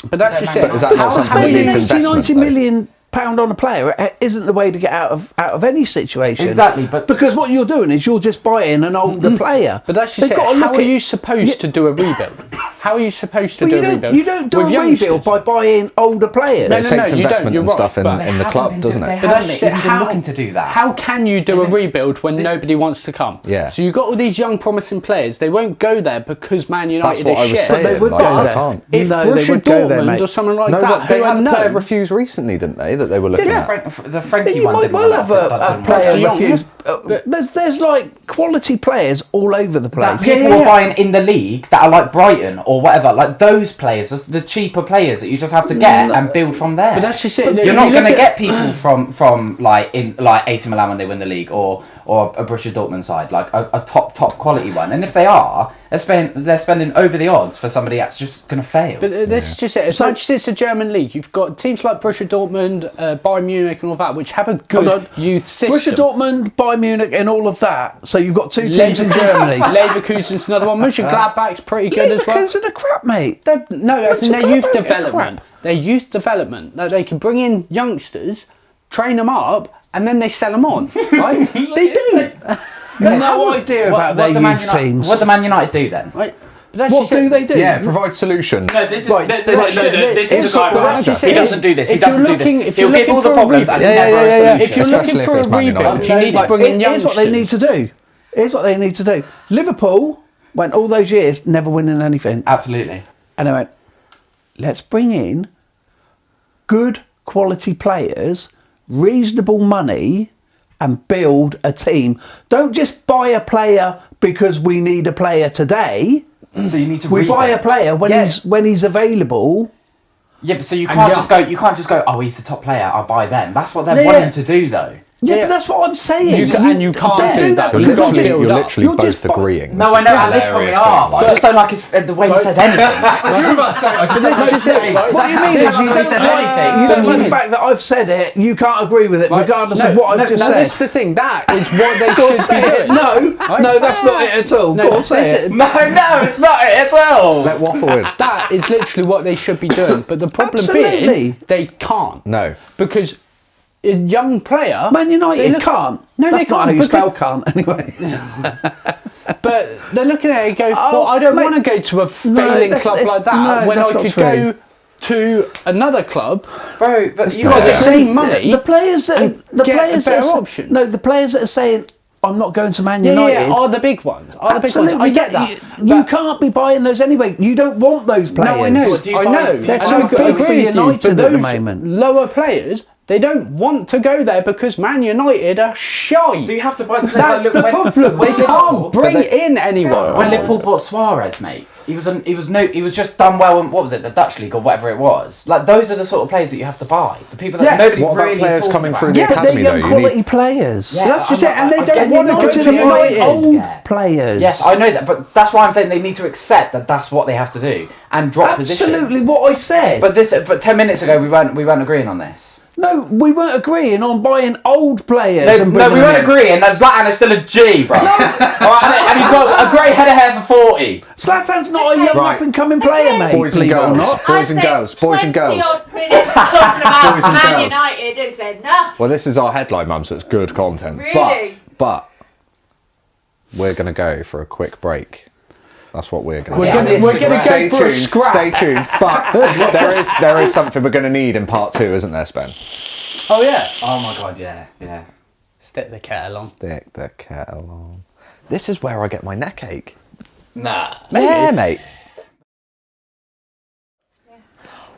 E: But that's just
C: But
E: it.
B: is that not something
G: Spending
B: we need to
G: 80, 90
B: investment, though?
G: million pound on a player isn't the way to get out of any situation.
C: Exactly, but-
G: because what you're doing is you're just buying an older player.
E: But that's just
G: They've
E: it.
G: got to
E: How
G: look
E: are
G: at-
E: you supposed to do a rebuild? How are you supposed to
G: Well,
E: do
G: you
E: a
G: don't,
E: rebuild?
G: you don't do
E: with
G: a
E: youngsters?
G: rebuild by buying older players.
E: No,
B: It
E: no,
B: takes
E: you don't.
B: investment
E: You're
B: and
E: right,
B: stuff
E: but
B: in the club, doesn't it?
C: They haven't
E: just
C: even
E: it.
C: been looking to do that.
E: How can you do a rebuild when nobody wants to come?
B: Yeah.
E: So you've got all these young promising players. They won't go there because Man United
B: what
E: is
B: I was
E: shit.
B: saying.
G: They would
B: Like,
G: go
B: they
G: there.
B: can't.
E: If
G: No, they
E: Borussia
G: would go there,
E: Dortmund
G: mate.
E: or someone like
B: No,
E: that,
B: but they
E: who
B: had
E: are
B: a player
E: known,
B: refuse recently, didn't they? That they were looking at.
C: The Frankie
G: You
C: one
G: might
C: didn't
G: well
C: work,
G: have
C: that
G: a
C: didn't
G: player
C: work.
E: Young,
G: refuse. There's like quality players all over the place.
C: That people are buying in the league that are like Brighton or whatever, like those players, the cheaper players that you just have to get and build from there.
E: But that's just it.
C: You're
E: You
C: not
E: look
C: going to
E: at-
C: get people from like AC Milan when they win the league or a Borussia Dortmund side, like a top quality one. And if they are, they're spending over the odds for somebody that's just going to fail.
E: But that's just it. As much as it's a German league, you've got teams like Borussia Dortmund, Bayern Munich, and all that, which have a
G: Hold on.
E: good youth system.
G: Borussia Dortmund, Bayern Munich, and all of that. So you've got two teams in Germany.
E: Leverkusen's another one. Mönchengladbach's pretty good as well.
G: Leverkusen are crap, mate.
E: No, as in their
G: Mönchengladbach
E: youth
G: are
E: development.
G: crap.
E: Their youth development. That they can bring in youngsters, train them up, and then they sell them on. Right? They do.
G: No idea about their youth teams.
C: What do Man United do then?
E: Right? But that's
G: What
E: just
G: do
E: it.
G: they do?
B: Yeah, provide solutions.
H: No, this is
G: Right,
H: this is
E: it's
H: a guy
E: not-
H: behind
E: that's
H: it. He
E: just
H: doesn't
E: it.
H: do this. He
E: If you're
H: doesn't do
E: looking-
H: this.
E: if you're
H: He'll give
E: looking
H: all the
E: for a
H: problems and
E: rebuild-
H: never a solution.
E: If you're
B: Especially
E: looking
B: if
E: for a
B: it's Man United.
E: rebuild, you need to bring in
G: Here's what they need
E: youngsters.
G: to do. Here's what they need to do. Liverpool went all those years never winning anything.
C: Absolutely.
G: And they went, let's bring in good quality players, reasonable money, and build a team. Don't just buy a player because we need a player today.
C: So you need to.
G: We buy a
C: rebuild.
G: player when he's available.
C: Yeah, but so you
E: And
C: can't
E: young.
C: just go. You can't just go. Oh, he's the top player. I'll buy them. That's what they're
G: Yeah,
C: wanting
G: yeah.
C: to do, though.
G: Yeah, but that's what I'm saying.
E: You can't
G: Don't
E: do that.
G: because
E: You've got to
G: you're
E: build
B: You're
E: up.
B: literally
G: You're
B: both
G: just
B: agreeing.
C: No, I know, and this probably are, but I just don't like the way he says anything.
G: What you mean is you
C: He
G: don't
C: says
G: like
C: anything.
G: you don't like the fact that I've said it. You can't agree with it, regardless of what I've just said.
E: That's the thing. That is what they should be doing.
G: No, that's not it at all. Go on, say it.
C: No, it's not it at all.
B: Let waffle in.
E: That is literally what they should be doing. But the problem
G: Absolutely.
E: being, they can't.
B: No.
E: Because a young player...
G: Man
E: they
G: United
E: look-
G: can't.
E: No,
G: That's
E: they
G: not how
E: can't.
G: you spell can't, anyway.
E: But they're looking at it and go, well, I don't want to go to a failing club like that when I could go to another club.
C: Bro, but you
E: got
C: got
E: the same money.
G: The players that
E: and
G: the
E: get
G: players
E: a better
G: that are,
E: option.
G: No, the players that are saying I'm not going to Man
E: Yeah,
G: United.
E: are the big ones. Are the big
G: Absolutely,
E: ones. I get that.
G: You can't be buying those anyway. You don't want those players.
E: No, I know.
C: do you
E: I
C: buy-
E: know.
C: do you
G: They're
C: buy-
G: too
E: And I
G: big for
E: agree with you,
G: United
E: but
G: at the
E: those
G: moment.
E: lower players, they don't want to go there because Man United are shy.
C: So you have to buy the
E: That's the problem. We can't bring in anyone.
C: When Liverpool bought Suarez, mate, he was just done well in, what was it, the Dutch league or whatever it was. Like those are the sort of players that you have to buy. The people that
E: Yes.
C: nobody
B: What about
C: really
B: players
C: is talking
B: coming
C: about.
B: through the
G: Yeah, but they're
B: academy though?
G: young
B: You
G: quality
B: need.
G: players.
C: Yeah,
E: That's just
C: I'm
E: it, and they
C: not-
E: don't
C: I get
E: want
C: you
E: to
C: not
E: go to
C: to
E: the
C: United.
G: old
C: Yeah.
G: players.
C: Yes, I know that, but that's why I'm saying they need to accept that that's what they have to do and drop
G: Absolutely
C: positions.
G: what I said.
C: But 10 minutes ago we weren't agreeing on this.
G: no, we weren't agreeing on buying old players.
C: No,
G: and
C: we
G: bringing
C: weren't
G: them in.
C: agreeing that Zlatan is still a G, bro. Alright, and he's got a grey head of hair for 40.
G: Zlatan's not a young
B: Right.
G: up and coming player, mate.
B: Boys and
G: believe it or
B: girls.
G: not.
B: Boys and girls. Boys and girls.
F: 20-odd minutes talking about
B: Boys and
F: Man
B: girls.
F: United is enough.
B: Well, this is our headline, Mum, so it's good content.
F: Really?
B: But we're going to go for a quick break. That's what we're going
E: We're
B: to
E: gonna-
B: do.
E: we're gonna
B: Stay
E: go for a
B: tuned.
E: scrap.
B: Stay tuned. But there is something we're going to need in part 2, isn't there, Spen?
E: Oh, yeah.
C: Oh my god, yeah.
E: Stick the kettle on.
B: Stick the kettle on. This is where I get my neck ache.
C: Nah.
B: Yeah, mate.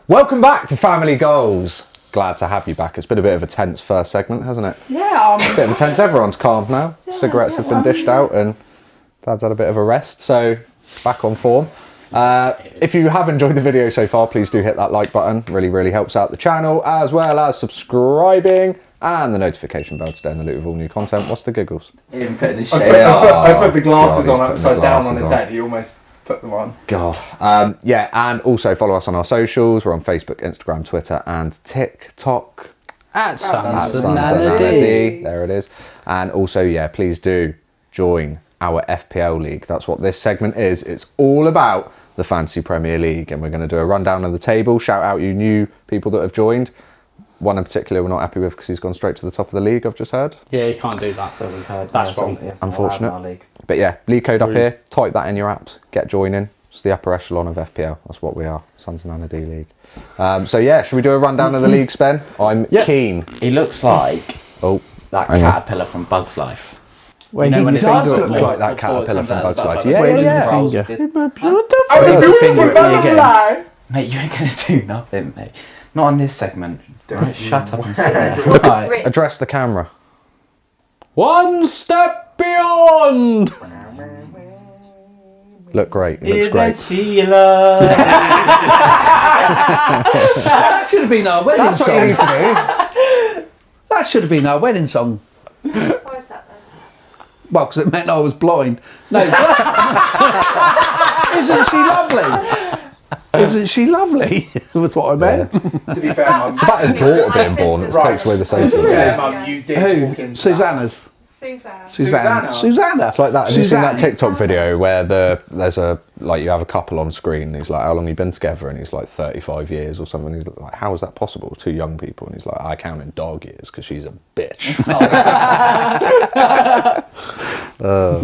B: Welcome back to Family Goals. Glad to have you back. It's been a bit of a tense first segment, hasn't it?
G: Yeah,
B: Bit of a tense. Everyone's calmed now. Cigarettes have been dished out and Dad's had a bit of a rest, so back on form. If you have enjoyed the video so far, please do hit that like button. Really, really helps out the channel, as well as subscribing and the notification bell to stay in the loop of all new content. What's the giggles?
C: Even putting his
A: I put the glasses
B: God,
A: on
B: he's putting
A: upside
B: the
A: down on
B: glasses
A: his
B: on.
A: head. He almost put them on.
B: God. Yeah, and also follow us on our socials. We're on Facebook, Instagram, Twitter, and TikTok.
E: At
B: At
E: Sons of
B: Sons of
E: Nana
B: Nana
E: D.
B: D. There it is. And also, yeah, please do join our FPL League. That's what this segment is. It's all about the Fantasy Premier League, and we're going to do a rundown of the table. Shout out you new people that have joined. One in particular we're not happy with because he's gone straight to the top of the league, I've just heard.
E: Yeah, you can't do that.
C: So we've heard.
E: That's wrong.
B: Unfortunate. But yeah, league code up here. Type that in your apps. Get joining. It's the upper echelon of FPL. That's what we are. Sons of Nana D League. So yeah, should we do a rundown of the league, Spen? I'm keen.
C: He looks like
B: Oh,
C: that
B: hang on.
C: caterpillar from Bug's Life.
G: When
C: You know,
G: he
C: when it
G: does
C: does
G: look
C: look
B: like that caterpillar from Bug's Life.
C: Bug's
B: Yeah, yeah.
C: Rolls. Mate, you ain't gonna do nothing, mate. Not on this segment. Right, shut up and sit there. Right.
B: Address the camera.
E: One step beyond.
B: Look great. It looks great.
C: Sheila?
G: That should have been our wedding
B: That's what
G: song.
B: you need to do.
G: That should have been our wedding song.
F: Why is that then?
G: Well, because it meant I was blind. No. Isn't she lovely? Isn't she lovely? Was what I meant.
A: To be fair, Mum.
B: It's about his daughter being born. It takes away the safety.
A: Yeah, Mum, you did walk
G: Who?
A: into
G: Susanna's.
F: Suzanne.
G: Susanna.
B: It's like that. Have you seen that
G: Susanna.
B: TikTok video where there's a like you have a couple on screen and he's like, how long have you been together? And he's like 35 years or something. He's like, how is that possible? Two young people. And he's like, I count in dog years because she's a bitch.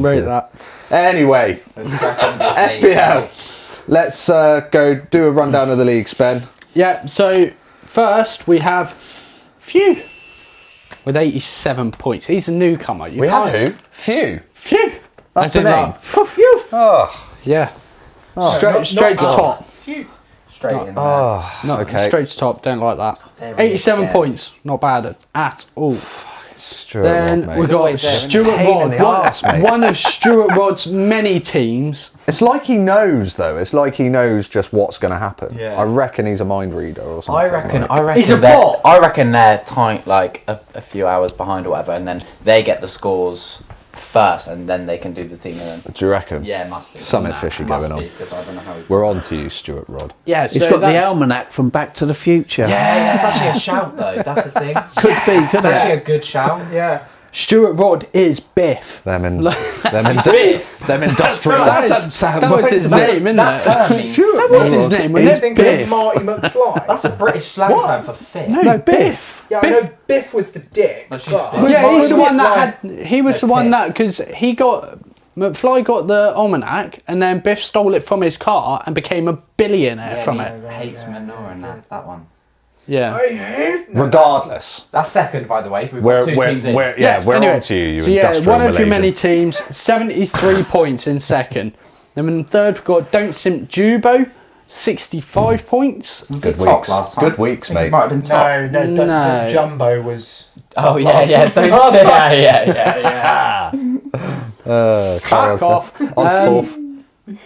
E: Rate that.
B: Anyway, FPL. Let's go do a rundown of the league, Spen.
E: Yeah, so first we have Few with 87 points. He's a newcomer. You
B: We have
E: can't-
B: who? Few.
E: Few.
B: That's
E: As
B: the
E: in,
B: name.
E: like, Phew.
B: Oh,
E: Yeah.
A: not-
E: Straight to
A: not-
E: top.
C: Straight in there.
E: No,
B: okay.
E: straight to top. Don't like that.
C: They're
E: 87
C: really
E: points. Not bad at all.
B: Stuart
E: Then
B: Rod, mate.
E: we've got
C: always there, isn't he?
E: Stuart
B: Pain in
E: Rod,
B: the arse, mate.
E: one of Stuart Rod's many teams.
B: It's like he knows, though. It's like he knows just what's going to happen.
A: Yeah.
B: I reckon he's a mind reader or something.
C: I reckon.
E: He's a bot.
C: I reckon they're time like a few hours behind or whatever, and then they get the scores first, and then they can do the team. And then
B: Do you reckon?
C: yeah, it must be
B: Something fishy
C: Must
B: going on.
C: be, 'cause I don't know how he...
B: We're on to you, Stuart Rod.
E: Yeah,
G: He's got the almanac from Back to the Future.
C: Yeah, that's actually a shout though. That's the thing.
G: Could be,
C: It's
G: couldn't
C: actually
G: it?
C: a good shout.
A: Yeah.
E: Stuart Rod is Biff.
B: Them industrial.
E: That was his name, isn't
C: That
E: it?
C: term means
E: That was his name, wasn't it?
A: Thinking of
E: Biff.
A: Marty McFly.
C: that's a British slang term for fit.
E: No, Biff.
A: Yeah, I know Biff was the dick.
C: No, she's
A: but-
C: Biff.
E: Yeah, he's the
A: Marty
E: one that
A: McFly-
E: had. He was the
C: No,
E: one
C: Biff.
E: that because he got McFly got the almanac, and then Biff stole it from his car and became a billionaire from
C: he
E: it.
C: hates manure and that one.
E: Yeah.
B: Regardless.
C: That's second, by the way. We've
B: We're,
C: got two teams in.
B: we're
E: Anyway,
B: on to you,
E: so yeah,
B: industrial
E: one of your
B: Malaysian.
E: many teams, 73 points in second. Then in third, we've got Don't Simp Jubo, 65 points.
B: Good
C: top
B: weeks.
C: last time?
B: Good weeks,
C: I think it
B: mate.
C: might have been top.
A: No,
E: No.
A: Jumbo was.
C: Oh yeah, don't yeah.
E: Back off.
B: On to fourth.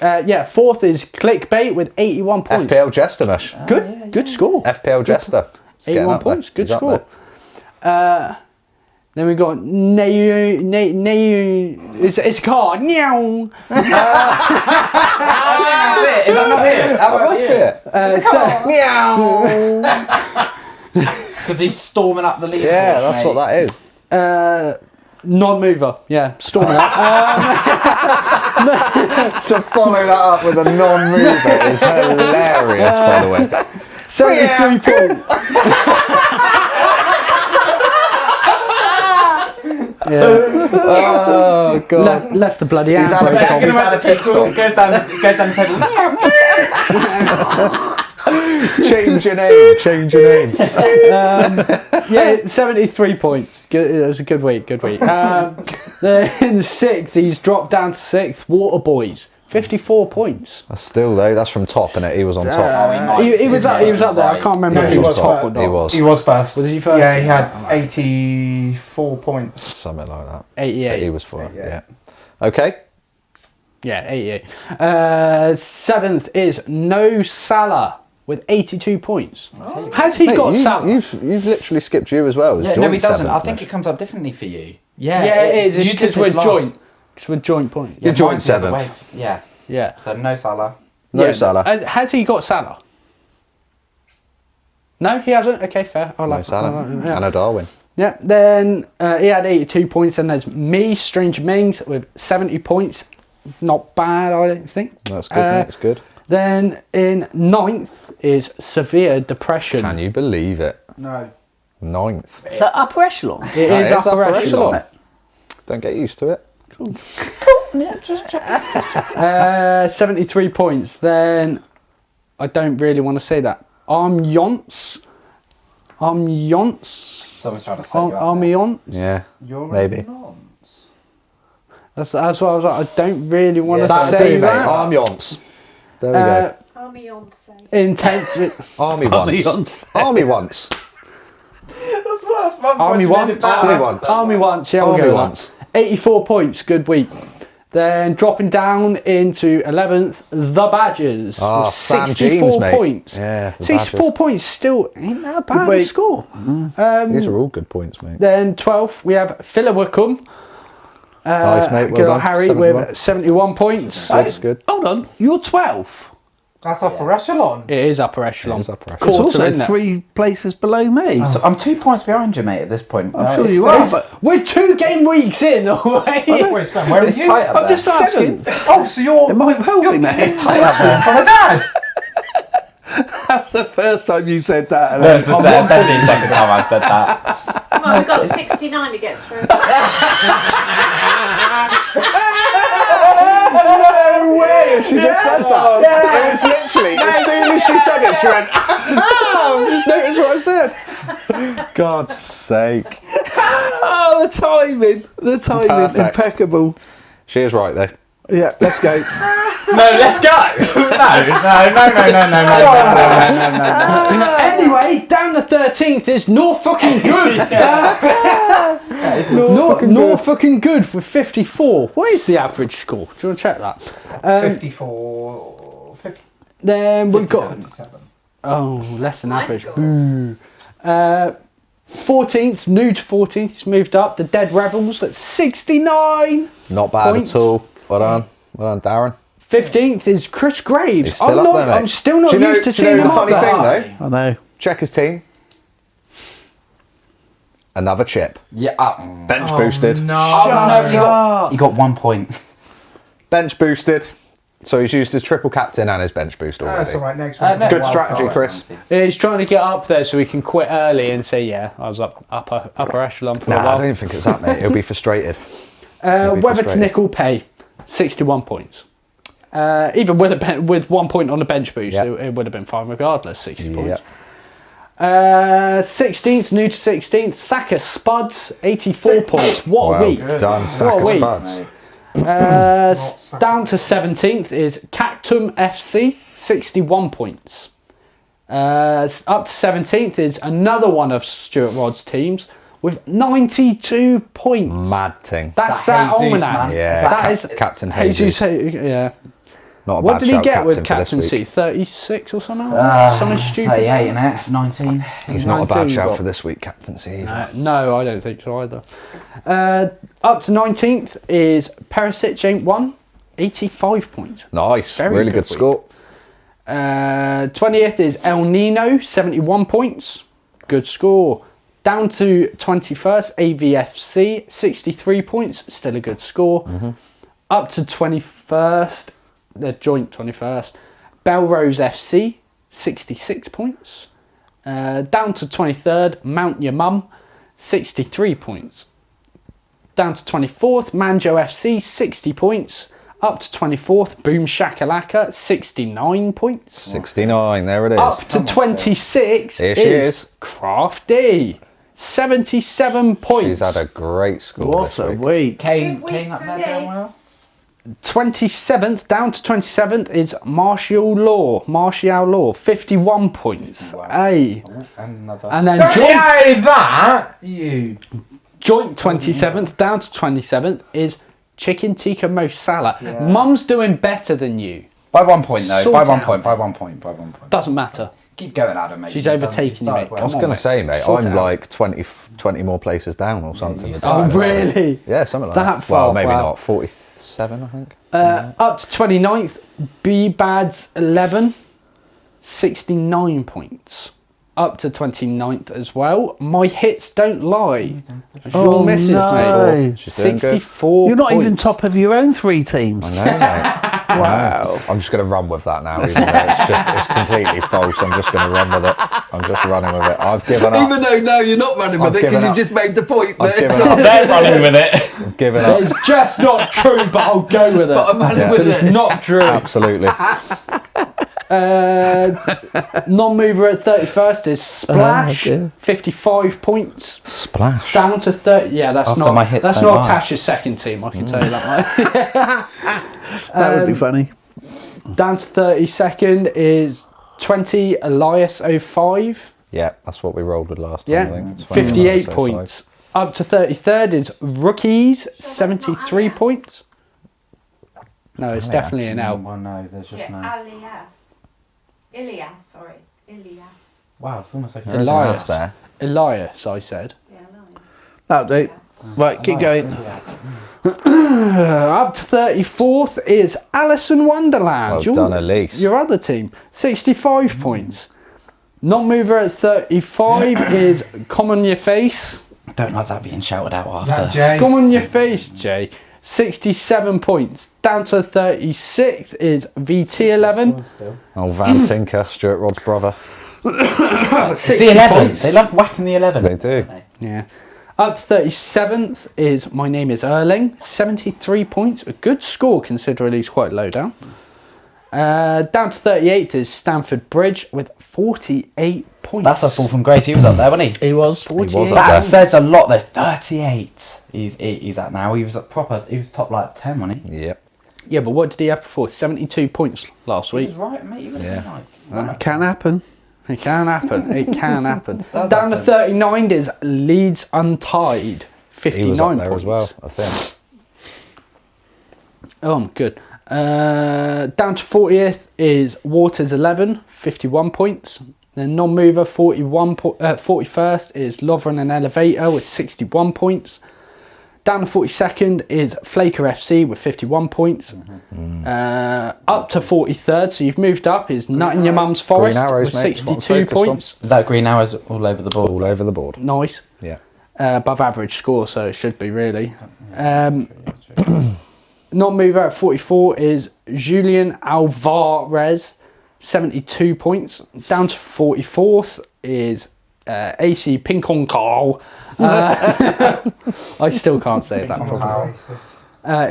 E: Yeah, fourth is Clickbait with 81 points.
B: FPL Jester, Mish.
E: Good score.
B: FPL Jester. It's getting
E: 81
B: up there.
E: points, good
B: He's up
E: score.
B: there.
E: Then we got it's a car. Meow.
C: Is that not it? That
B: Must be it.
E: Meow.
C: Because he's storming up the leaderboard.
B: Yeah, that's what that is.
E: Non-mover. Yeah, storming up.
B: To follow that up with a non-mover is hilarious, by the way.
E: 73 points. Yeah.
B: Oh, God.
E: Left the bloody
B: He's had a
E: handbrake on.
B: he's had a pit stop.
C: Goes down the table.
B: Change your name. Change your name.
E: Yeah, 73 points. Good, it was a good week. Then sixth, he's dropped down to sixth. Water Boys, 54 points.
B: That's still, though, that's from top, innit? He was on top.
E: He was up there. I can't remember
A: No,
E: if
A: he
E: he was
A: was
E: top
A: top.
E: or not.
B: He was.
A: He was first.
E: Was he first?
A: Yeah, he had 84 points.
B: Something like that.
E: 88.
B: He was for yeah. Okay.
E: Yeah, 88. Seventh is No Salah with 82 points. Has he
B: Mate,
E: got Salah?
B: You've literally skipped you as well. As
C: Yeah, no,
B: joint
C: he doesn't.
B: seventh,
C: I think
B: Mish.
C: it comes up differently for you.
E: Yeah, it is. It's
C: You
E: because
C: did
E: we're
C: this last.
E: joint. It's with joint point.
B: You're joint
C: mine's the other
B: seventh.
C: way. Yeah.
E: Yeah.
C: So no Salah.
B: No
E: Yeah.
B: Salah.
E: Has he got Salah? No, he hasn't. Okay, fair. I
B: No
E: like
B: Salah.
E: yeah.
B: Anna Darwin.
E: Yeah, then he had 82 points, and there's me, Strange Mings, with 70 points. Not bad, I don't think.
B: That's good, mate. It's good.
E: Then in ninth is Severe Depression.
B: Can you believe it?
A: No.
B: Ninth.
G: Is that upper echelon?
E: It is
B: That is
E: upper
B: upper
E: echelon.
B: echelon. Don't get used to it.
E: 73 points. Then I don't really want to say that. Ambiance.
C: Someone's trying to set you up.
E: Ambiance.
B: Yeah.
A: You're
B: Maybe.
E: That's why I was like, I don't really want to
B: That'll
E: say
B: do, mate.
E: that.
B: Ambiance. There we
F: Beyonce.
E: Intense.
B: go. Army once. Army once.
C: That's worse.
E: Army once.
B: Army once.
E: Army once. Yeah, we'll
B: Army
E: go with
B: once.
E: that. 84 points. Good week. Then dropping down into 11th, The Badgers
B: Ah,
E: with
B: Sam
E: 64
B: Jeans, mate.
E: points.
B: Yeah, the
E: 64
B: Badgers.
E: points still ain't that a bad
G: week.
E: score.
B: These are all good points, mate.
E: Then 12th, we have Phila Wickham.
B: Nice, mate. Well
E: good old
B: done.
E: Harry
B: 71.
E: with 71 points.
B: That's good.
G: Hold on, you're 12th.
A: That's upper echelon.
E: It is upper echelon.
B: It is upper
G: It's
B: echelon.
E: Quarter,
G: also
E: isn't it?
G: 3 places below me.
C: So I'm 2 points behind you, mate, at this point.
G: I'm sure you are, but
E: We're 2 game weeks in already.
A: Wait, Sven, where are
C: It's
A: you?
C: tight up
G: I'm
C: there.
G: just asking.
A: Oh, so you're.
G: It might well be, mate.
C: It's tight up there.
A: From a dad.
G: That's the first time you said that.
C: That's the definitely the second time I've said that.
F: Come on, we've got 69 to get through.
B: No way! She just said that. It was literally, as soon as she said it, she went, I've just noticed what I said. God's sake.
G: Oh, the timing. The timing.
B: Perfect.
G: Impeccable.
B: She is right, though.
G: Yeah, let's go.
C: No, let's go. No.
E: Anyway, down the 13th is no fucking good.
C: that.
E: Norfolk and Good with 54. What is the average score? Do you want to check that?
A: 54... 50,
E: Then we've got...
A: 77.
E: Oh, less than
F: High
E: average.
F: score.
E: Boo. 14th, new to 14th, it's moved up. The Dead Rebels at 69.
B: Not bad
E: Points.
B: at all. Well done, Darren.
E: 15th is Chris Graves.
B: He's still up there, mate.
E: I'm still not
B: Do you know-
E: used to
B: do you
E: seeing
B: know
E: him
B: the
E: up
B: funny
E: there.
B: thing, though?
G: I know.
B: Check his team. Another chip.
C: Yeah.
B: Bench boosted.
C: No, he got 1 point.
B: Bench boosted. So he's used his triple captain and his bench boost already.
A: That's all right. Next one.
C: no.
B: Good
C: Wild
B: strategy,
C: card.
B: Chris.
E: He's trying to get up there so he can quit early and say, yeah, I was upper echelon for a
B: Nah, I
E: while.
B: don't think it's that, mate. He'll be frustrated. be
E: Weather to
B: frustrated.
E: Nickel Pay, 61 points. Even with 1 point on the bench boost,
B: Yep.
E: it would have been fine regardless, 60 points.
B: Yep.
E: 16th, new to 16th, Saka Spuds, 84 points. What a
B: Well
E: week.
B: done,
E: What a
B: Saka
E: week.
B: Spuds.
E: Down to 17th is Cactum FC, 61 points. Up to 17th is another one of Stuart Rod's teams with 92 points.
B: Mad thing.
E: That's
C: that
E: that
C: Jesus,
E: almanac.
C: man?
B: Yeah.
E: That is
B: Captain
E: Jesus.
B: Jesus.
E: Yeah.
B: Not a
E: What
B: bad
E: did he
B: shout,
E: get with
B: captain for this
E: captaincy?
B: week.
E: 36 or something? Something stupid.
C: 38 in it. 19.
B: He's not a bad
E: 19
B: shout
E: got.
B: for this week, captaincy either.
E: No, I don't think so either. Up to 19th is Perisic ain't one, 85 points.
B: Nice.
E: Very
B: really
E: good
B: good
E: week.
B: score.
E: 20th is El Nino, 71 points. Good score. Down to 21st, AVFC, 63 points. Still a good score. Up to 21st, the joint 21st, Belrose FC, 66 points. Down to 23rd, Mount Your Mum, 63 points. Down to 24th, Manjo FC, 60 points. Up to 24th, Boom Shakalaka, 69 points.
B: 69, there it is.
E: Up to 26
B: Here she is.
E: Crafty, 77 points.
B: She's had a great score
G: What
B: this
G: a
B: week.
G: week.
C: Kane
F: week
C: up
F: for
C: there
F: me.
C: doing well.
E: 27th, down to 27th is Martial Law, 51 points.
C: Wow.
E: Hey.
C: Another.
E: And then
A: Hey, that! You.
E: joint 27th, down to 27th is Chicken Tikka Mo Salah. Mum's doing better than you.
C: By 1 point though.
E: Sort
C: By
E: it
C: 1
E: out.
C: point. By 1 point. By 1 point.
E: Doesn't matter.
C: Keep going, Adam. Mate.
E: She's
C: You've done-
E: overtaking you,
C: started
E: mate.
C: well.
B: I was
E: Come on,
B: going
E: mate.
B: to say, mate,
E: Sort it
B: I'm
E: out.
B: like 20 more places down or something.
C: you
B: with
C: started
B: that.
C: well.
E: Really?
B: Yeah, something like
E: That
B: that.
E: far,
B: Well, maybe
E: wow.
B: not. 47, I think.
E: Up to 29th, B-Bads 11, 69 points. Up to 29th as well. My Hits Don't Lie. That's your
G: Oh,
E: missus,
G: no.
E: mate.
B: She's doing good.
E: 64
G: You're not even
E: points.
G: top of your own 3 teams.
B: I know, mate. Wow. I'm just going to run with that now, even though it's completely false. I'm just going to run with it. I'm just running with it. I've given up.
A: Even though now you're not running
B: I've
A: with it because
B: given
A: you
B: up.
A: just made the point
B: I've
A: there.
B: given up.
C: They're running with it.
B: I've given up.
E: It's just not true, but I'll go with it.
A: But I'm running
B: Yeah.
A: with
E: But it's
A: it.
E: not true.
B: Absolutely.
E: Non-mover at 31st is Splash,
G: dear.
E: 55 points.
B: Splash.
E: Down to 30. Yeah, that's
C: After
E: not.
C: my hits
E: That's
C: don't
E: not
C: lie.
E: Tash's second team. I can tell you that much.
G: That would be funny.
E: Down to 32nd is 20 Elias 05.
B: Yeah, that's what we rolled with last time, I
E: Yeah,
B: think.
E: 58
B: so
E: points. Up to 33rd is Rookies, 73
F: Alias.
E: points. No, it's definitely an L.
C: Well, no, there's just no.
F: Ilias, sorry. Ilias.
C: Wow, it's almost like
E: Elias.
B: there.
E: Elias, I said.
F: Yeah, no.
G: That'll do. Right, keep going.
E: Up to 34th is Alice in Wonderland.
B: Well done, Elise.
E: Your other team, 65 points. Non-mover at 35 is Come On Your Face.
C: I don't like that being shouted out
A: Is that
C: after.
A: Jay?
E: Come On Your Face, Jay. 67 points. Down to 36th is VT11.
B: Oh, Van Tinker, Stuart Rod's brother.
C: It's the 11. They love whacking the 11.
B: They do.
E: Yeah. Up to 37th is My Name is Erling. 73 points. A good score considering he's quite low down. Down to 38th is Stamford Bridge with 48 points.
C: That's a fall from grace. He was up there, wasn't he?
G: He was.
E: 48
B: was up
C: That
B: there.
C: says a lot though. 38. He's at now. He was at proper. He was top like 10, wasn't he?
B: Yep.
E: Yeah, but what did he have before? 72 points last
C: He
E: week.
C: was right, mate. He was
B: Yeah.
C: like.
G: Can happen.
E: It can happen. It can happen.
C: Does
E: Down to
C: happen.
E: 39 is Leeds Untied. 59
B: He was up there
E: points.
B: as well, I think.
E: Oh, good. Down to 40th is Waters 11, 51 points. Then non-mover 41st is Lovren and Elevator with 61 points. Down to 42nd is Flaker FC with 51 points. Up to 43rd, so you've moved up, is Nut in Your Mum's Forest
B: Arrows,
E: with
B: mate, is what I'm
E: 62
B: focused on.
E: points.
C: Is that green arrows all over the board?
B: All over the board.
E: Nice.
B: Yeah.
E: Above average score, so it should be really. Non-mover at 44 is Julian Alvarez, 72 points. Down to 44th is AC Pinkon Carl. I still can't say that properly.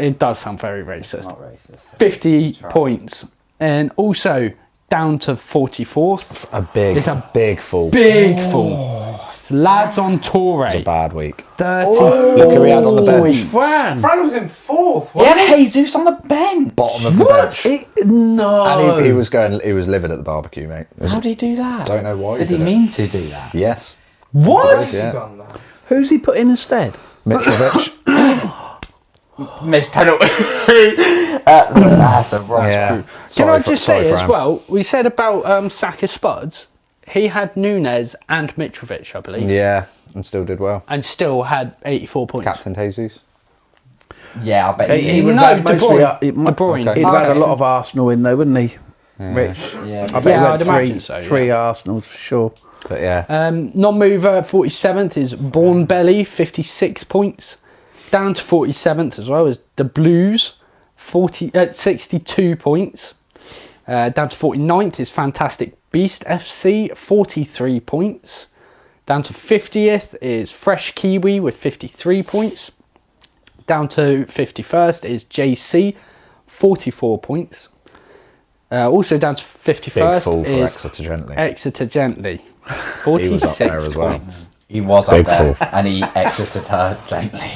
E: It does sound very racist.
C: Not racist.
E: 50 points. And also down to 44th. It's a
B: big fall.
E: big fall. Lads on tour.
B: It's a bad week.
E: 30
B: Look who he had on the bench.
G: Fran.
A: Fran was in 4th.
C: He had Jesus on the bench.
B: Bottom of the bench.
G: No.
B: And he was living at the barbecue, mate.
C: How did he do that?
B: Don't know why.
C: Did he
B: it.
C: mean to do that?
B: Yes.
G: What?
B: Yeah.
A: Done that.
G: Who's he put in instead?
B: Mitrovic.
C: Missed penalty. That's a Ross.
B: Yeah.
E: Can I just say as
B: Fran.
E: well, we said about Saka Spuds, he had Nunes and Mitrovic, I believe,
B: Yeah, and still did well.
E: and still had 84 points.
B: Captain Jesus.
C: Yeah, I bet
G: He would
E: No,
G: have had
E: De
G: mostly.
E: Bruyne.
G: De
E: Bruyne.
G: He'd have had a
E: Okay.
G: lot of Arsenal in there, wouldn't he? Rich.
C: Yeah,
G: I bet
E: Yeah,
G: he
E: I'd
G: had
E: imagine so,
G: three Arsenals for sure.
B: But yeah.
E: Non-mover at 47th is Born Belly, 56 points. Down to 47th as well is The Blues, 62 points. Down to 49th is Fantastic Beast FC, 43 points. Down to 50th is Fresh Kiwi with 53 points. Down to 51st is JC, 44 points. Also down to
B: Big
E: 51st
B: fall for
E: is
B: Exeter Gently.
E: Exeter Gently,
B: He
E: 46
B: was up there as well.
E: points.
C: he was
B: Big
C: up there,
B: fall.
C: and he exited her gently.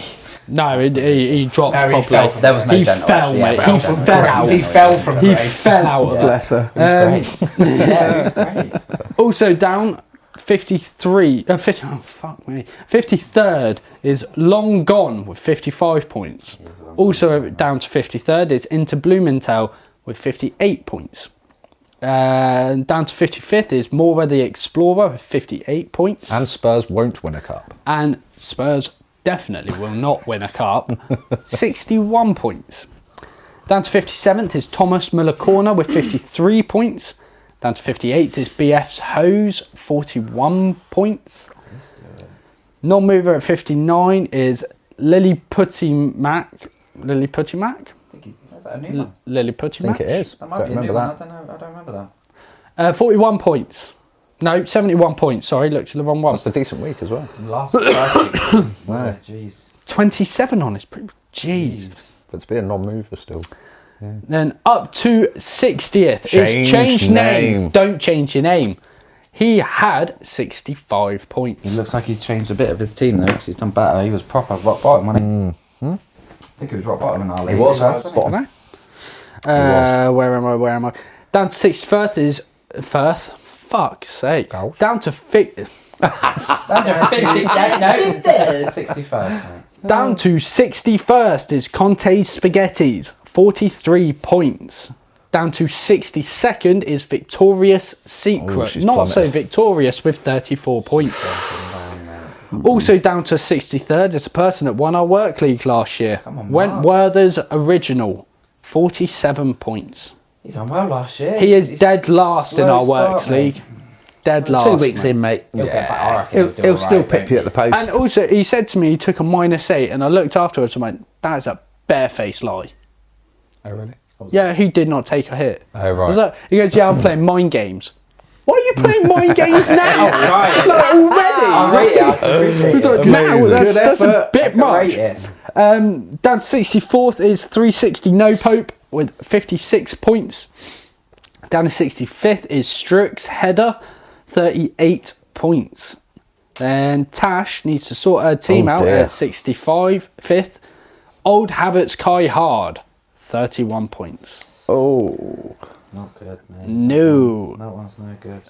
E: No, he dropped
A: No, he
E: properly.
A: fell from
C: There was no
E: He
C: gentle.
E: fell,
C: actually,
E: mate.
C: yeah,
E: He
C: fell
E: fell
C: down.
E: out.
A: He fell from
E: He
A: grace.
E: fell out of it.
G: Bless her.
C: Yeah, it was great.
E: Also down 53, 50, oh fuck me, 53rd is Long Gone with 55 points. Also down to 53rd is Inter Blumenthal with 58 points. Down to 55th is Mora the Explorer with 58 points.
B: And Spurs won't win a cup.
E: And Spurs definitely will not win a cup. 61 points. Down to 57th is Thomas Muller Corner with 53 points. Down to 58th is BF's Hose, 41 points. Non-mover at 59 is Lily Putty Mac. Lily Putty Mac?
C: Is that a new one?
E: Lily Putty
B: I think
E: Mac?
B: it is.
C: That might
B: Don't
C: be a new
B: remember
C: one.
B: that.
C: I don't remember that.
E: 41 points. No, 71 points. Sorry, looked to the wrong one.
B: That's a decent week as well.
C: Last week.
B: No.
C: Jeez.
E: 27 on his. Jeez.
B: But to be a non-mover still.
E: Then up to 60th
B: Change
E: is Change Name.
B: Name.
E: Don't change your name. He had 65 points.
C: He looks like he's changed a bit of his team though, because he's done better. He was proper rock bottom, wasn't he? I think he was rock bottom in our league.
B: He was
C: wasn't
B: bottom.
E: Where am I? Down to 61st is Firth. Fuck's sake.
B: Gosh.
E: Down to
C: 65.
E: down to 61st is Conte Spaghettis. 43 points. Down to 62nd is Victorious Secret.
B: she's
E: Not so
B: plummeted.
E: victorious with 34 points. Also down to 63rd is a person that won our work league last year.
C: Come on, Mark.
E: Wentworth's Original. 47 points.
C: He done well last year.
E: He is
C: He's
E: dead last in
C: slow
E: our works
C: start, mate.
E: league. Dead last.
G: 2 weeks
E: mate.
G: in, mate.
C: He'll get back, I reckon
G: He'll,
C: do
G: he'll
C: all
G: still
C: right,
G: pip
C: won't
G: you
C: he?
G: at the post.
E: And also, he said to me he took a -8, and I looked afterwards and went, "That is a barefaced lie."
B: Oh, really?
E: Yeah, he did not take a hit.
B: Oh,
E: I
B: right.
E: was like, he goes, "Yeah, I'm playing mind games." Why are you playing mind games now?
C: Right.
E: Like already?
C: I rate it. I can appreciate
E: It's like,
C: it.
E: now that's
G: Good
E: a
G: effort.
E: bit
C: I can
E: much.
C: rate it.
E: Down to 64th is 360 No Pope with 56 points. Down to 65th is Strux Header, 38 points. Then Tash needs to sort her team
B: Oh,
E: out
B: dear.
E: at 65th. Old Habits Kai Hard, 31 points.
G: Oh.
C: Not good, mate.
E: No.
C: That one's no good.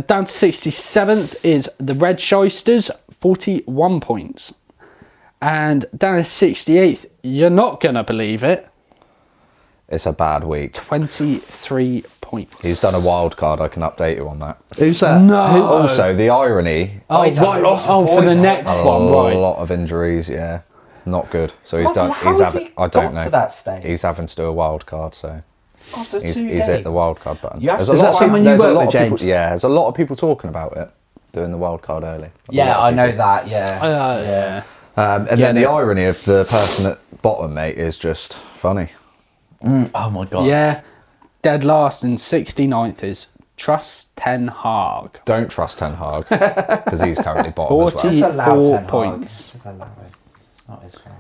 E: Down to 67th is the Red Shysters, 41 points. And down in 68th, you're not going to believe it,
B: It's a bad week.
E: 23 points.
B: He's done a wild card. I can update you on that.
G: Who's that?
E: No.
B: Also, the irony.
E: Oh,
C: he's had
E: right.
C: a lot of
E: Oh, for the
C: points,
E: next
B: A
E: one, right.
B: lot of injuries. Yeah, not good. So he's
C: How
B: done.
C: has
B: He's having.
C: he
B: I don't
C: got
B: know.
C: to that stage?
B: He's having to do a wild card. So
C: After
B: he's
C: 2
B: hit
C: games.
B: the wild card button.
C: You have
B: There's
C: to-
B: a
C: Is
B: lot
C: that
B: of
G: someone
B: people-
G: you
B: there's a
G: work
B: lot
G: with,
B: of people-
G: James?
B: Yeah, there's a lot of people talking about it, doing the wild card early. A
C: Yeah,
B: lot of
C: I know
B: people.
C: that. Yeah.
E: Yeah.
B: And then the irony of the person at bottom, mate, is just funny.
C: Oh my god.
E: Yeah. Dead last in 69th is Trust Ten Hag.
B: Don't trust Ten Hag because he's currently bottom as
E: 40.
B: well.
C: Just allow
E: 4
C: Ten Hag.
E: points.
C: Just allow it. It's not his fault.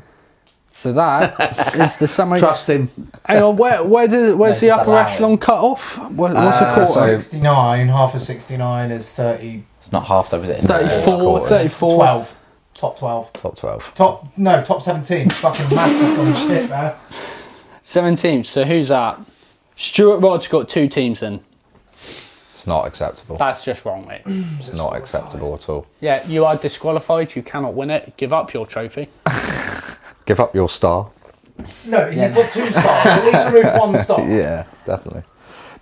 E: So that is the summary.
G: Trust him.
E: Hang on, where's the
C: just
E: upper
C: allow
E: echelon cut off? What's the quarter?
B: so-
A: 69, half of 69 is 30,
C: It's not half though, is it?
E: 34,
B: quarters.
E: 34.
A: 12. Top 12.
B: Top 12.
A: Top 17. Fucking math has gone shit, man.
E: 17. So who's that? Stuart Rod's got 2 teams in.
B: It's not acceptable.
E: That's just wrong, mate.
B: It's not acceptable at all.
E: Yeah, you are disqualified. You cannot win it. Give up your trophy.
B: Give up your star.
A: No, he's got 2 stars. At least remove 1 star.
B: Yeah, definitely.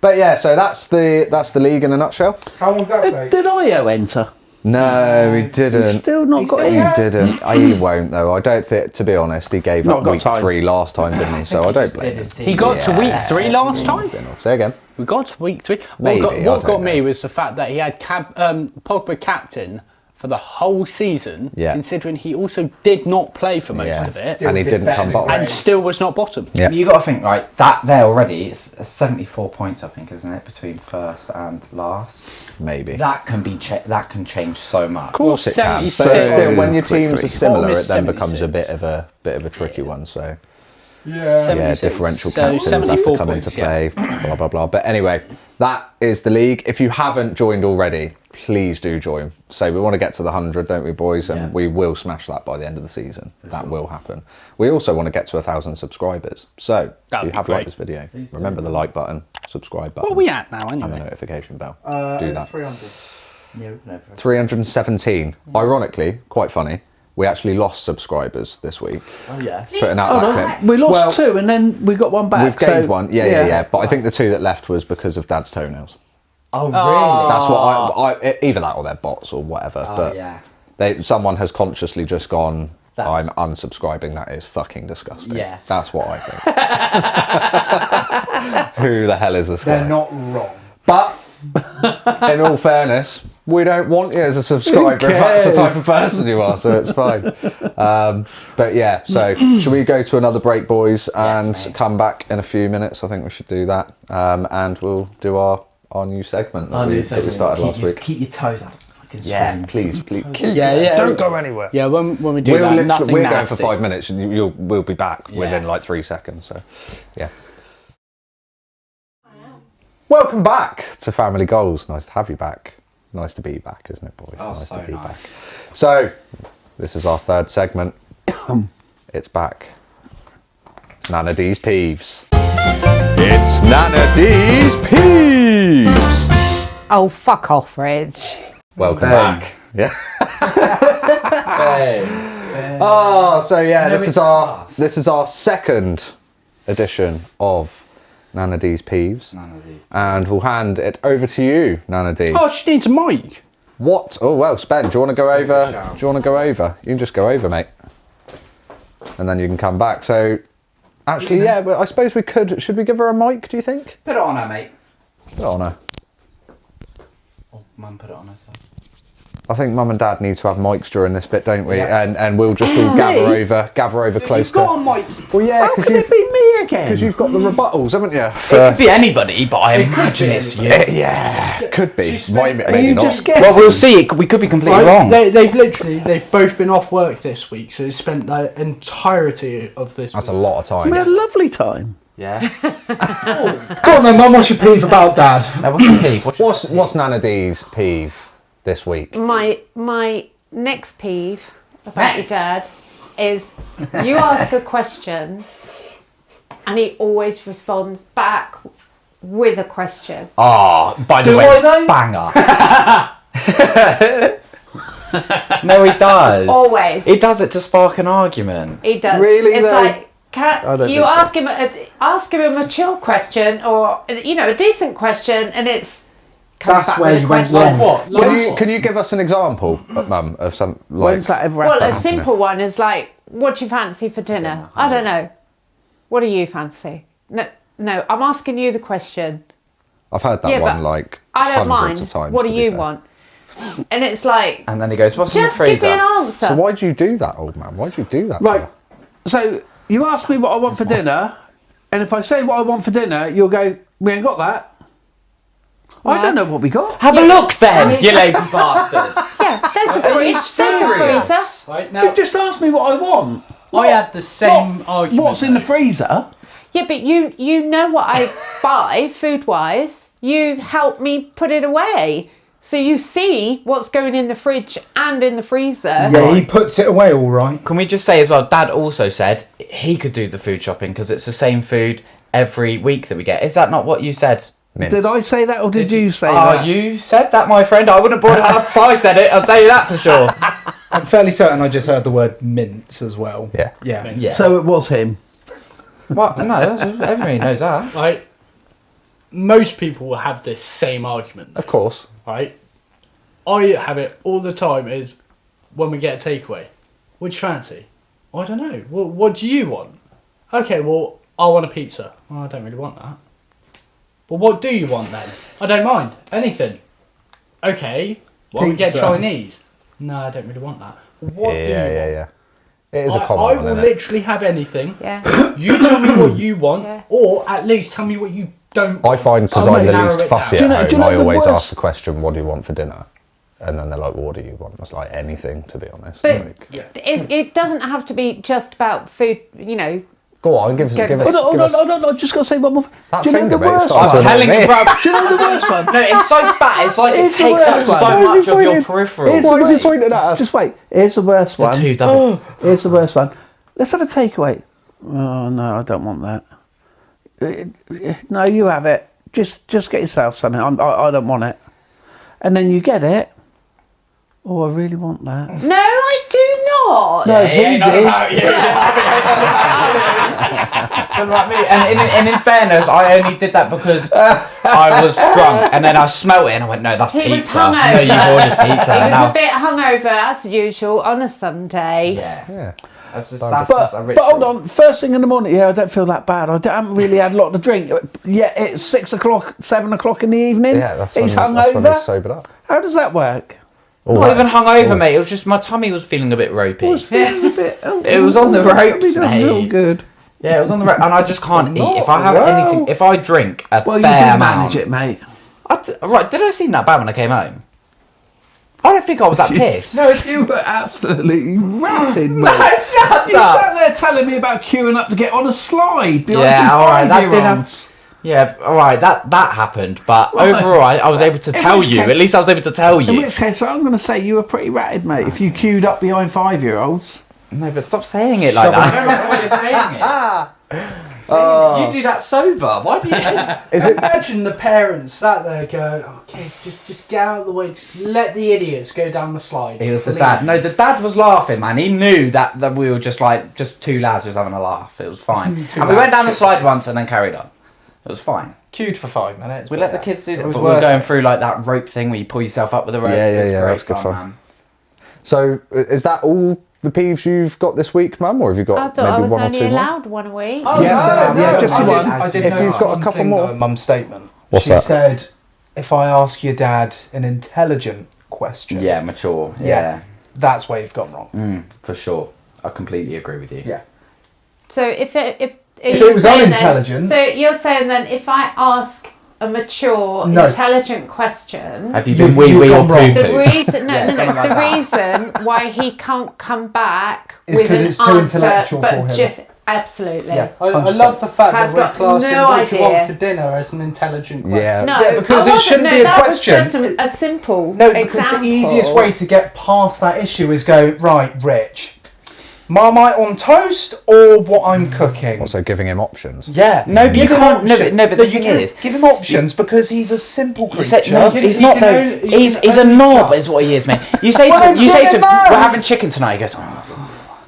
B: But yeah, so that's the league in a nutshell.
A: How long that take?
G: Did Io enter?
B: No, he didn't.
G: Still not got
B: He
G: in.
B: didn't. He won't though. I don't think. To be honest, he gave
G: Not
B: up
G: got
B: week
G: time.
B: 3 last time, didn't he? So I don't blame him.
E: He got to week 3 last time.
B: Say again.
E: We got to week 3.
B: Maybe,
E: What
B: I
E: got
B: don't
E: me
B: know.
E: was the fact that he had Pogba captain for the whole season,
B: Yeah.
E: considering he also did not play for most
B: Yeah,
E: of it,
B: and he
A: did
B: didn't
A: better
B: come
A: than
B: bottom.
E: and still was not bottom.
B: Yeah.
C: You got to think, right, that there already, it's 74 points, I think, isn't it, between first and last?
B: Maybe.
C: That can be that can change so much.
B: Of course it can. But
E: 76.
B: still, when your teams
G: Quickly.
B: are similar,
E: Bottom
B: it
E: is
B: then becomes a
E: 76.
B: bit of a tricky one. So
A: Yeah.
B: yeah,
E: 76.
B: differential
E: So
B: captains have to
E: 74
B: come
E: points,
B: into
E: yeah.
B: play. Blah blah blah. But anyway, that is the league. If you haven't joined already, please do join. So we want to get to the 100, don't we, boys? And we will smash that by the end of the season. That will happen. We also want to get to 1,000 subscribers. So if
E: That'd
B: you
E: be
B: have
E: great.
B: liked this video, remember the like button, subscribe button,
E: What are we at now,
B: and the
E: anyway?
B: notification bell. Do that.
A: 300.
C: Yeah, no,
B: 317. Ironically, quite funny. We actually lost subscribers this week.
C: oh yeah.
B: Putting out
G: Oh,
B: that
G: no,
B: clip.
G: we lost
B: Well,
G: 2 and then we got one back.
B: We've gained
G: so-
B: one. Yeah. But I think the 2 that left was because of Dad's toenails.
C: Oh really?
B: That's what I either that or they're bots or whatever. but
C: yeah.
B: someone has consciously just gone.
C: That's-
B: I'm unsubscribing. That is fucking disgusting.
C: Yeah.
B: That's what I think. Who the hell is this guy?
A: They're not wrong.
B: But in all fairness, we don't want you as a subscriber if that's the type of person you are, so it's fine. But yeah, so should we go to another break, boys, and come back in a few minutes? I think we should do that. And we'll do our new segment that we started last week.
C: Keep your toes out.
B: Yeah, please.
E: Yeah.
B: Don't go anywhere.
E: Yeah, when we do that, nothing
B: we're going
E: nasty.
B: for 5 minutes, and we'll be back within like 3 seconds. So, yeah. Welcome back to Family Goals. Nice to have you back. Nice to be back, isn't it, boys?
C: Oh,
B: nice
C: so
B: to be
C: nice.
B: back. So, this is our 3rd segment. It's back. It's Nana D's Peeves. It's Nana D's Peeves.
F: Oh, fuck off, Reg.
B: Welcome back. Yeah. Oh, so yeah, this is our 2nd edition of Nana D's Peeves.
C: None of these.
B: And we'll hand it over to you, Nana D.
E: Oh, she needs a mic.
B: What? Oh well, Spen, do you want to go over? Do you want to go over? You can just go over, mate. And then you can come back. So, actually, yeah, but I suppose we could. Should we give her a mic? Do you think?
C: Put it on her, mate.
B: Put it on her.
C: Oh, Mum put it on herself.
B: I think Mum and Dad need to have mics during this bit, don't we? Yeah. And we'll just all gather over close to.
G: mic.
B: Well, yeah,
G: How can it be me again?
B: because you've got the rebuttals, haven't you?
C: It could be anybody, but I imagine it's you.
B: Yeah, could be. Maybe
E: you
B: not.
E: just guessing?
C: Well, we'll see. We could be completely wrong.
E: They've both been off work this week, so they spent the entirety of this.
B: That's a lot of
G: We
B: time.
G: had a lovely time.
C: Yeah.
E: Go on then, Mum, what's your peeve about Dad?
C: Now, what's your peeve?
B: What's Nana D's peeve this week?
F: My next peeve about your dad is you ask a question and he always responds back with a question.
C: Ah, by the
E: Do
C: way,
E: I though?
C: banger. No, he does.
F: Always.
C: He does it to spark an argument.
F: He does.
G: Really,
F: It's
G: though?
F: like, you ask him a mature question or a decent question, and it's comes
A: That's
F: back
A: where
F: with a
A: you went
F: question.
A: wrong.
B: What? Can you give us an example, Mum, of some like?
G: When's that ever
F: Well,
G: happened?
F: a simple one is like, what do you fancy for dinner? I don't know. What do you fancy? No, I'm asking you the question.
B: I've heard that
F: Yeah,
B: one
F: but
B: like
F: I don't
B: hundreds
F: mind.
B: of times.
F: What
B: to
F: do
B: be
F: you
B: fair.
F: want? And it's like,
C: And then he goes, "What's in the
F: just
C: freezer?"
F: give me an answer.
B: So why do you do that, old man? Why do you do that? to
G: Right.
B: her?
G: So you ask me what I want for dinner, and if I say what I want for dinner, you'll go, "We ain't got that." I don't know what we got.
C: Have a look then, you lazy bastard.
F: Yeah, there's a fridge. There's a freezer.
H: Right now,
G: You've just asked me what I want.
H: I had the same argument.
G: What's in the
H: though.
G: freezer?
F: Yeah, but you know what I buy food wise. You help me put it away. So you see what's going in the fridge and in the freezer.
A: Yeah, he puts it away all right.
C: Can we just say as well, Dad also said he could do the food shopping because it's the same food every week that we get. Is that not what you said?
B: Mince.
G: Did I say that or did you say
C: Oh,
G: that?
C: you said that, my friend. I wouldn't have brought it up if I said it. I'll tell you that for sure.
A: I'm fairly certain I just heard the word mince as well.
B: Yeah.
A: Yeah.
C: Yeah.
G: So it was him.
C: What? No, everybody knows that.
H: Right. Most people will have this same argument.
B: Of course.
H: Right. I have it all the time. Is when we get a takeaway. What do you fancy? I don't know. Well, what do you want? Okay. Well, I want a pizza. Well, I don't really want that. But what do you want then? I don't mind anything. Okay. Well, we get
A: Pizza.
H: Chinese. No, I don't really want that. What do you want?
B: Yeah. It is a
H: I
B: common
H: will
B: one, isn't it?
H: literally have anything.
F: Yeah.
H: You tell me what you want,
F: Yeah.
H: or at least tell me what you don't
B: I
H: want.
B: find because
H: I'll
B: I'm the
H: narrow
B: least
H: it
B: fussy
H: down.
B: at
G: do you
B: home,
G: know
B: I
G: the
B: always
G: worst-
B: ask the question, "What do you want for dinner?" And then they're like, "What do you want?" It's like anything, to be honest.
F: But
B: Like,
F: it doesn't have to be just about food,
B: go on, give us.
G: Hold on, I just got to say one more thing.
B: That
G: Do you know
B: finger,
G: the
B: mate,
G: worst
B: starts
G: one?
B: to
C: I'm telling
B: annoy
C: you,
B: me.
C: bro.
G: Do you know the worst one?
C: No, it's so bad. It's like it
G: It's the
C: takes up
G: worst one.
C: so
G: Why is
C: much of your peripheral.
G: Here's the
B: Why is he
G: worst-
B: pointing at us?
G: Just wait. Here's the worst one.
C: Two double.
G: Here's the worst one. Let's have a takeaway. Oh no, I don't want that. No, you have it. Just get yourself something. I don't want it. And then you get it. Oh, I really want that.
F: No, I do not.
G: No, he did.
C: Don't like me. And in fairness, I only did that because I was drunk, and then I smelt it, and I went, "No, that's
F: He
C: pizza."
F: was hungover.
C: No, you've ordered pizza.
F: He was
C: now.
F: a bit hungover as usual on a Sunday.
C: Yeah. That's just
B: But-
C: that's a
G: But
C: ritual.
G: hold on, first thing in the morning, yeah, I don't feel that bad. I haven't really had a lot to drink. Yeah, it's 6 o'clock, 7 o'clock in the evening.
B: Yeah, that's when,
G: he's
B: that's when
G: hungover.
B: he's sobered up.
G: How does that work?
B: Oh,
C: Not even
B: that's-
C: hungover,
B: oh.
C: mate. It was just my tummy was feeling a bit ropey.
G: I was feeling a bit.
C: It was on the ropes,
G: It doesn't feel
C: mate.
G: good.
C: Yeah, it was on the ropes, and I just can't eat. If I have
B: well.
C: anything, if I drink a
G: Well, you
C: fair
G: did
C: amount,
G: manage it, mate.
C: Right? Did I seem that bad when I came home? I don't think I was that pissed.
G: No, you were absolutely ratted, mate.
C: Shut
G: You
C: up.
G: sat there telling me about queuing up to get on a slide behind
C: Yeah,
G: some
C: alright, that did
G: five-year-olds.
C: Yeah, all right, that happened, but
G: Right.
C: overall, I was able to
G: In
C: tell
G: which
C: you.
G: case-
C: At least I was able to tell
G: In
C: you.
G: which case, I'm going to say you were pretty ratted, mate, if you queued up behind 5-year-olds.
C: No, but stop saying it like that. I don't like the way you're saying it. You do that sober. Why do you?
B: Is it?
H: Imagine the parents sat there going, "Okay, just get out of the way. Just let the idiots go down the slide."
C: He was the
H: please."
C: dad. No, the dad was laughing, man. He knew that we were just two lads just having a laugh. It was fine. And we went down the slide once and then carried on. It was fine.
A: Queued for 5 minutes.
C: We let the kids do that,
A: was
C: but we were
A: worth
C: going
A: it.
C: through like that rope thing where you pull yourself up with the rope.
B: Yeah,
C: It was great
B: that's good fun.
C: man.
B: So, is that all the peeves you've got this week, Mum, or have you got
F: I thought
B: maybe
F: I was
B: one or
F: only
B: two more?
F: allowed one a week.
A: Oh,
B: Yeah,
A: no,
B: yeah,
A: no,
B: just
A: I
B: one.
A: did- I did
B: If
A: notice
B: you've got a
A: one
B: couple
A: thing,
B: more.
A: though, Mum's statement.
B: What's
A: she
B: that?
A: said, if I ask your dad an intelligent question,
C: Yeah, mature.
A: Yeah.
C: Yeah,
A: that's where you've gone wrong.
C: for sure. I completely agree with you.
A: Yeah.
F: So if
A: it
F: you're
A: was
F: saying
A: unintelligent-
F: so you're saying then if I ask a mature,
A: No.
F: intelligent question,
C: Have you
A: You've-
C: been wee
A: you've
C: wee or
A: gone wrong.
C: poo
F: the
C: poo?
F: reason
C: Yeah, something like
F: the
C: that.
F: reason why he can't come back
A: Is
F: with
A: 'cause
F: an
A: it's too
F: answer,
A: intellectual
F: but
A: for him.
F: just absolutely.
A: Yeah.
H: I love the fact
F: Has
H: that we're
F: got
H: classing
F: no
H: what you want
F: idea.
H: for dinner as an intelligent question.
B: Yeah.
F: No,
A: Yeah, because
F: I
A: it
F: wasn't-
A: shouldn't
F: no,
A: be a
F: that
A: question.
F: was just a simple
A: No, because
F: example.
A: the easiest way to get past that issue is go, right, Rich, Marmite on toast or what I'm cooking.
B: Also giving him options.
A: Yeah.
C: No, but you
A: Give him
C: can't. No,
A: options.
C: but the thing is,
A: give him options because he's a simple
C: you
A: creature.
C: say, no, he's not though. He's a knob, is what he is, mate. You say to him, we're having chicken tonight. He goes,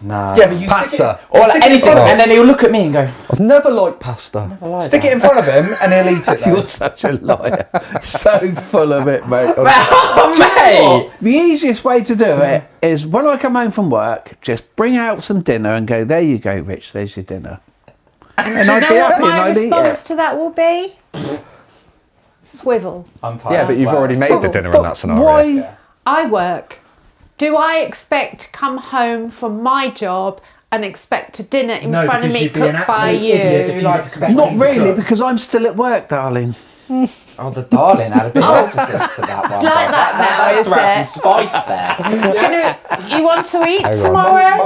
C: no.
A: Yeah, but you
B: Pasta.
C: Or like anything, and then he'll look at me and go,
B: I've never liked pasta.
A: stick it in front of him and he'll eat it. Though.
G: You're such a liar. So full of it, mate.
C: oh, mate.
G: The easiest way to do it is when I come home from work, just bring out some dinner and go, there you go, Rich, there's your dinner. And
F: Do
G: I'd
F: you
G: be
F: know what
G: happy and
F: my
G: I'd eat
F: response
G: it.
F: to that will be? Swivel.
C: I'm tired.
B: Yeah, but you've already made the dinner in that scenario.
G: Why?
F: I work. Do I expect to come home from my job and expect a dinner in front of me cooked by you?
G: Not really, because I'm still at work, darling.
C: Oh, the darling had a bit of emphasis to that one.
F: like that now, is
C: That's
F: it?
C: some spice there.
F: You want to eat
B: Hang on.
F: tomorrow?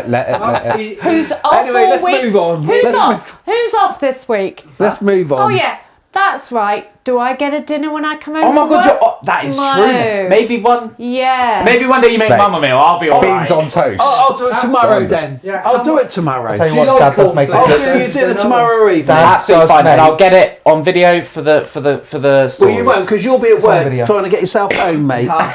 B: Let it.
F: Who's off
G: Anyway,
F: all
G: let's
F: week?
G: move on.
F: Who's off? Who's off this week?
G: Let's move on.
F: Oh yeah, that's right. Do I get a dinner when I come home?
C: Oh my
F: from
C: god,
F: work?
C: that is
F: No.
C: true. Maybe one day you make
B: Mate.
C: mum a meal. I'll be alright.
B: Beans on toast.
G: I'll do it tomorrow
B: Standard.
G: then.
H: Yeah,
G: I'll do it tomorrow.
A: Tell you what, Dad does make
G: I'll
A: a
G: do
A: good.
G: your dinner tomorrow evening.
C: Absolutely
A: does,
C: fine,
A: mate.
C: and I'll get it on video for the
G: Well,
C: stories.
G: you won't, because you'll be at
A: It's on
G: work
A: video.
G: trying to get yourself home, mate.
A: I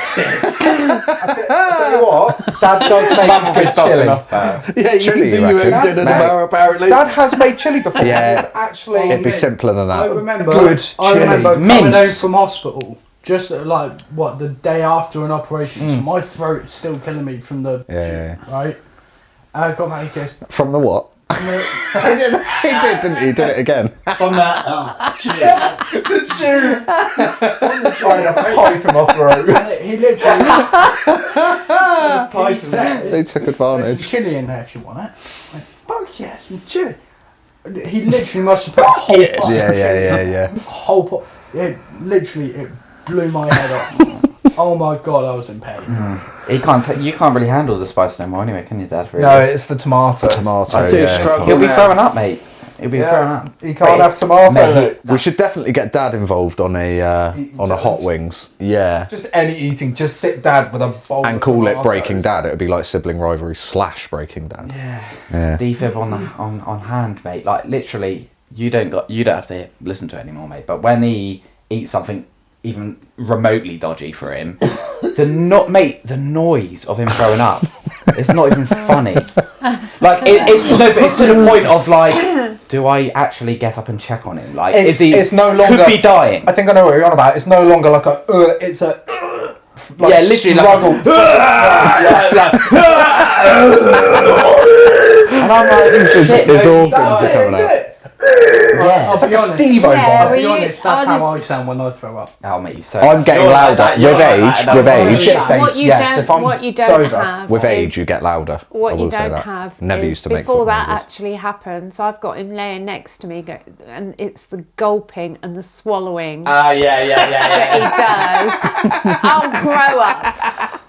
A: tell you what, Dad does make
C: Mum will be
A: good
C: stopping
A: chili.
C: off there.
G: Yeah, you
B: Chili,
G: can do
B: you
G: your own
B: reckon?
G: dinner
B: Mate.
G: tomorrow, apparently.
A: Dad has made chili before.
B: Yeah.
A: It's actually.
B: It'd be simpler than
H: I
B: that.
H: remember.
A: Good
H: I remember
A: chili.
H: coming home
C: Mince.
H: from hospital. Just like the day after an operation, so my throat is still killing me from the
B: Yeah.
H: right. I got my goes.
B: From the what? he did, didn't he? He did it again.
C: From that.
A: Trying to pipe him off the road.
H: He literally. he said,
B: They took
H: "There's some
B: advantage.
H: chili in there if you want it." I went, "Oh yeah, some chili." He literally must have put a whole pot.
B: Yeah.
H: Whole pot. It blew my head off. Oh my god, I was in pain.
C: You can't really handle the spice no more anyway, can you, Dad? Really?
A: No, it's the tomato.
B: Tomato.
G: I do
B: yeah.
G: struggle.
C: He'll be
G: Yeah.
C: throwing up, mate. He'll be throwing up.
A: You can't have tomato.
C: Mate,
B: We should definitely get Dad involved on a hot wings. Yeah.
A: Just any eating. Just sit Dad with a bowl.
B: And
A: of
B: call it
A: tomatoes.
B: Breaking Dad. It would be like sibling rivalry / Breaking Dad. Yeah.
C: defib on hand, mate. Like literally, you don't have to listen to it anymore, mate. But when he eats something even remotely dodgy for him, the noise of him throwing up, it's not even funny. Like but it's to the point of like, do I actually get up and check on him? Like,
A: It's no longer.
C: could be dying?
A: I think I know what you're on about. It's no longer like a. It's a. Like
C: Yeah, literally like-
A: struggle.
C: And I'm like,
B: His
C: shit,
B: organs
C: no,
B: are coming out.
C: yeah.
A: It's like a
H: honest.
A: Steve-O
F: Yeah,
A: vibe.
H: To be
F: you-
H: honest, that's how I
F: honest-
H: sound when I throw up.
C: Oh, mate, so
B: I'm getting
C: you're like
B: louder.
C: that, you're
B: With
C: like
B: age,
C: that,
B: with
C: and I'm
B: age.
A: Shit
C: like,
A: face.
F: What you
A: Yes, if I'm
F: don't
A: sober.
F: have
B: With
F: is,
B: age, you get louder. I
F: What you
B: will say
F: don't
B: that.
F: have
B: Never
F: is
B: used to make
F: before
B: foot
F: that
B: noises.
F: actually happens, I've got him laying next to me, and it's the gulping and the swallowing
C: Ah, yeah.
F: that he does. I'll grow up.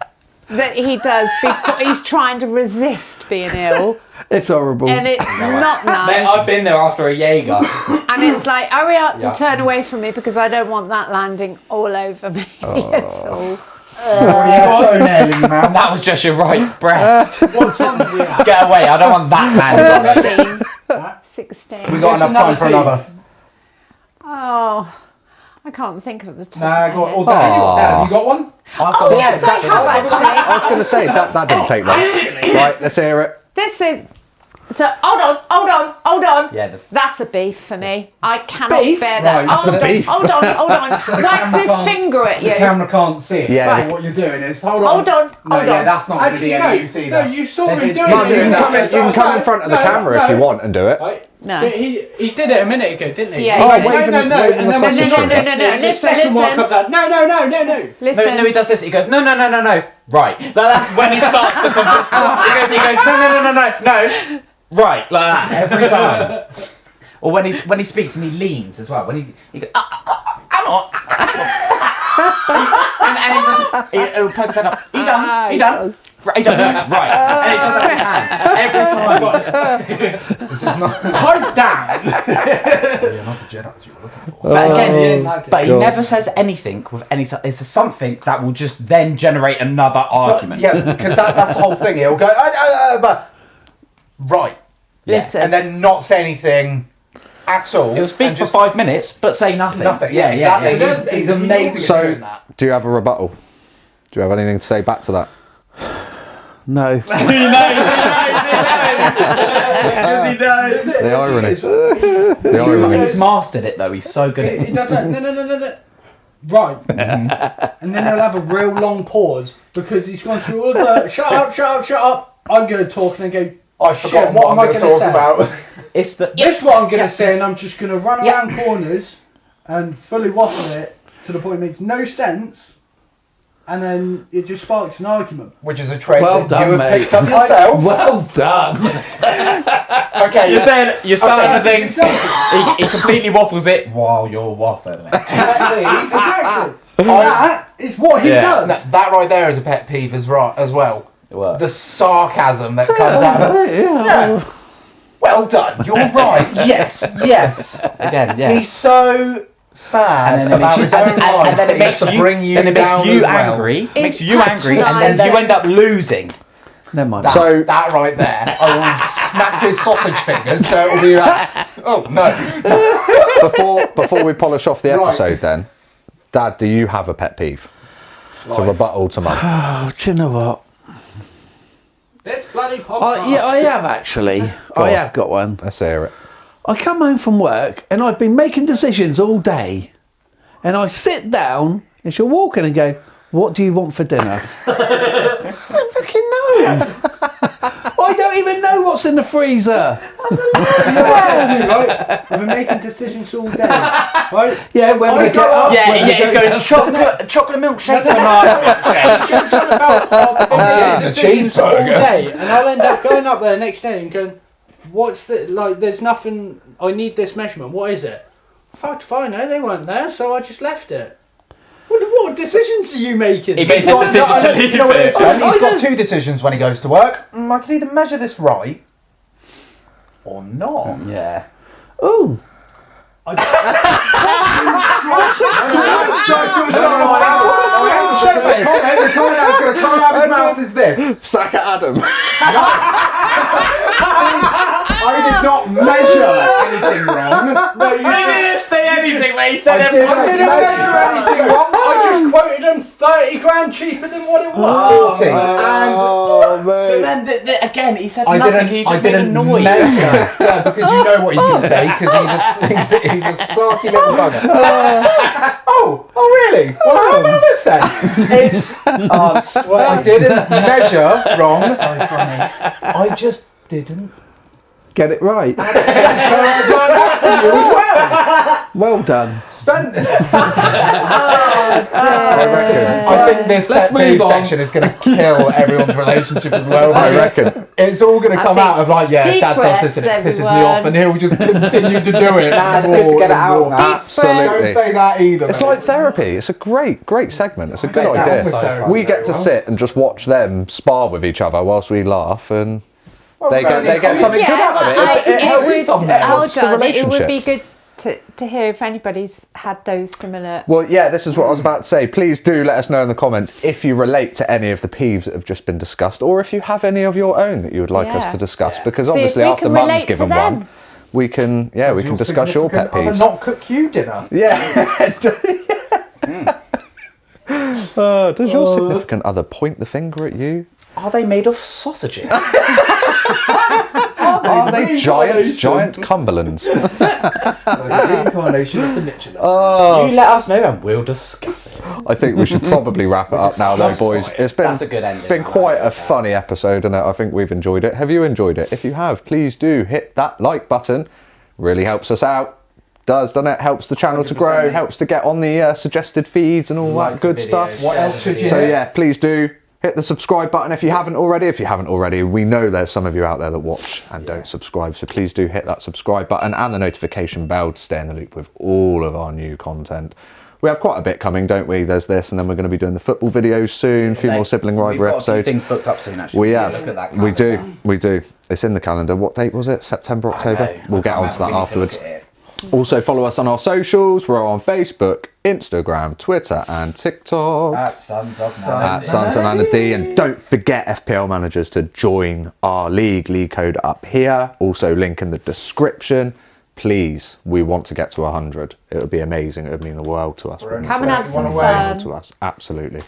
F: That he does before he's trying to resist being ill,
G: It's horrible.
F: and it's not
C: Mate, I've
F: nice.
C: been there after a Jaeger.
F: And it's like, hurry up
C: Yeah.
F: and turn away from me because I don't want that landing all over me at all.
A: Already had a toenail in your mouth.
C: That was just your right breast.
H: What time did we have?
C: Get away, I don't want that landing.
F: 16.
A: We got enough time for another.
F: Oh, I can't think of the top.
A: Nah,
F: of
A: go
F: my
A: on.
F: head.
A: Dad, have you got one?
F: Oh yes, I have actually.
B: I was going to say, that didn't take long. Right, let's hear it.
F: This is. So hold on.
C: Yeah,
F: That's a beef for me. I cannot
A: Beef?
F: bear that.
A: Right, that's
F: hold
A: a
F: on,
A: beef.
F: hold on. Wax his finger at
A: The
F: you.
A: camera can't see it.
B: Yeah.
A: So what you're doing is hold on.
F: Hold on.
A: No, yeah, that's not going to
H: Actually,
A: be any use
H: no,
A: either.
H: you saw him
A: It's
H: doing
A: not
H: it.
A: doing that.
B: You can come in front of the camera if you want and do it.
H: Right?
F: No.
H: But he did it a minute ago, didn't he?
F: Yeah,
B: Oh,
F: he did.
B: waving-
H: no,
B: waving
H: and
B: the
H: then when
B: sausage
H: the-
B: finger.
H: the
F: Listen,
H: second one
F: listen.
H: comes out. No.
F: Listen.
C: No, he does this. He goes, no. Right. That's when he starts to come. He goes, no. Right, like that every time. Or when he speaks and he leans as well. When he goes, I'm on. and he pokes that up. He done. Right, he done. Right. And he does that with his hand every time.
A: This is not.
H: Pipe down.
A: You're not the Jedi you were looking for.
C: But again,
H: like it.
C: but he never says anything with any. It's something that will just then generate another argument.
A: Yeah, because that's the whole thing. He'll go, but Right.
F: Listen.
A: And then not say anything at all.
C: He'll speak
A: and
C: for 5 minutes, but say nothing.
A: Nothing. Yeah, exactly. He's amazing at doing that.
B: Do you have a rebuttal? Do you have anything to say back to that?
G: No.
C: He knows.
B: The irony. The irony.
C: He's mastered it though. He's so good at
H: He
C: it.
H: does that. No. Right. And then he'll have a real long pause because he's gone through all the shut up. I'm going to talk and then go,
A: I've forgotten
H: what
A: what
H: am
A: I'm
H: I
A: going to
H: gonna
A: talk
H: say?
A: about.
C: It's the
H: this is what I'm going to say, and I'm just going to run around corners and fully waffle it to the point it makes no sense, and then it just sparks an argument.
A: Which is a trait
G: Well
A: that
G: done,
A: you have
G: mate.
A: picked up yourself.
G: Well done.
A: Okay.
C: you're starting to think he completely waffles it while you're waffling.
H: Exactly. That is what he does.
A: No, that right there is a pet peeve as well.
C: What?
A: The sarcasm that comes out of it. Yeah. Well done. You're right. Yes.
C: Again, yeah.
A: He's so sad
C: And then it
A: about
C: makes
A: his
C: you,
A: own life
C: and then
A: that
C: it
A: he has
C: makes
A: to
C: you,
A: bring you
C: then it makes
A: down
C: you
A: as well.
C: angry,
F: It's
C: makes you angry, and then
F: patronising.
C: you end up losing.
G: Never mind.
B: So-
A: That right there, I will snap his sausage fingers so it'll be like, oh no.
B: Before we polish off the
A: Right.
B: episode, then, Dad, do you have a pet peeve to rebuttal to Mum?
G: Oh, do you know what?
H: This bloody podcast.
G: Yeah, I have actually. I have got one.
B: Let's hear it.
G: I come home from work and I've been making decisions all day, and I sit down and she'll walk in and go, "What do you want for dinner?" I don't fucking know. I don't even know what's in the freezer.
H: Right? I've been making decisions all day. Right?
G: Yeah, when we get up.
C: Yeah,
G: when we
C: he's
G: go-
C: going chocolate milkshake, banana milkshake.
H: It's all about I've been making
A: the
H: decisions all
A: cheeseburger.
H: day, and I'll end up going up there the next day and going, "What's the like? There's nothing. I need this measurement. What is it?" Fuck if I know. They weren't there, so I just left it. What decisions are you making?
C: He makes a decision to leave
A: You know what it is?
C: it.
A: He's got two decisions when he goes to work. I can either measure this right or not.
C: Yeah.
G: Ooh.
A: The comment that's going to come out of his mouth is this.
B: Sack at Adam.
A: I did not measure anything wrong.
H: No, you
C: didn't say anything, but he said
A: I didn't
H: I didn't measure anything wrong. I just quoted him 30 grand cheaper than what it was.
A: 40.
B: Oh,
C: But
B: mate.
C: then, again, he said
A: I
C: nothing. He
A: didn't. I
C: just made a
A: didn't
C: noise.
A: measure. Yeah, because you know what he's going to say. Because he's a sarky little bugger. Oh, really? Well, how about this then? It's. I swear I didn't measure wrong. So funny. I just didn't.
G: Get it right.
A: You as well.
G: Well done.
A: Spend.
B: I reckon.
A: I think this pet
H: move
A: peeve
H: on.
A: section is going to kill everyone's relationship as well.
B: I reckon.
A: It's all going to come
F: think
A: out of like, yeah,
F: deep
A: Dad does this and it
F: breaths,
A: pisses me off,
F: everyone.
A: and he'll just continue to do it.
C: Nah, it's good to get it out.
B: Absolutely.
A: Don't say that either.
B: It's
A: mate.
B: like therapy. It's a great segment. It's a good
A: bet
B: idea.
A: that's so fun.
B: We get to sit and just watch them spar with each other whilst we laugh, and they get something good out of it. It helps the
F: It would
B: relationship.
F: be good to hear if anybody's had those similar.
B: Well, yeah, this is what I was about to say. Please do let us know in the comments if you relate to any of the peeves that have just been discussed, or if you have any of your own that you would like us
F: Yeah.
B: to discuss. Because
F: See if
B: obviously,
F: we
B: after
F: can
B: Mum's
F: relate to
B: given
F: them.
B: one, we can discuss your pet
A: Significant other
B: peeves.
A: Not cook you dinner.
B: Yeah. Does your significant other point the finger at you?
C: Are they made of sausages?
B: Are they giant Cumberlands?
A: The reincarnation of the Michelin.
C: You let us know and we'll discuss it.
B: I think we should probably wrap it up now, though, boys. It's been
C: That's a good ending.
B: been
C: I
B: quite
C: like
B: a
C: that.
B: funny episode, and I think we've enjoyed it. Have you enjoyed it? If you have, please do hit that like button. Really helps us out. Doesn't it? Helps the channel to grow.
A: 100%.
B: Helps to get on the suggested feeds and all that good stuff.
A: What else should you
B: So
A: hit?
B: yeah, please do hit the subscribe button if you haven't already. If you haven't already, we know there's some of you out there that watch and don't subscribe. So please do hit that subscribe button and the notification bell to stay in the loop with all of our new content. We have quite a bit coming, don't we? There's this, and then we're going to be doing the football videos soon. A few more sibling rivalry episodes.
C: Things booked up soon, actually.
B: We
C: Yeah,
B: have.
C: Look at that
B: We
C: calendar.
B: do. We do. It's in the calendar. What date was it? September, October?
C: I know.
B: We'll get
C: I can't
B: onto that
C: remember. We need to
B: afterwards.
C: look at it.
B: Also follow us on our socials. We're on Facebook, Instagram, Twitter and TikTok.
C: At Sons of
B: At Sons of Nana D. And don't forget, FPL managers, to join our league code up here. Also link in the description. Please, we want to get to 100. It would be amazing. It would mean the world to us.
F: Come and have some
B: World
F: fun.
B: to us, absolutely.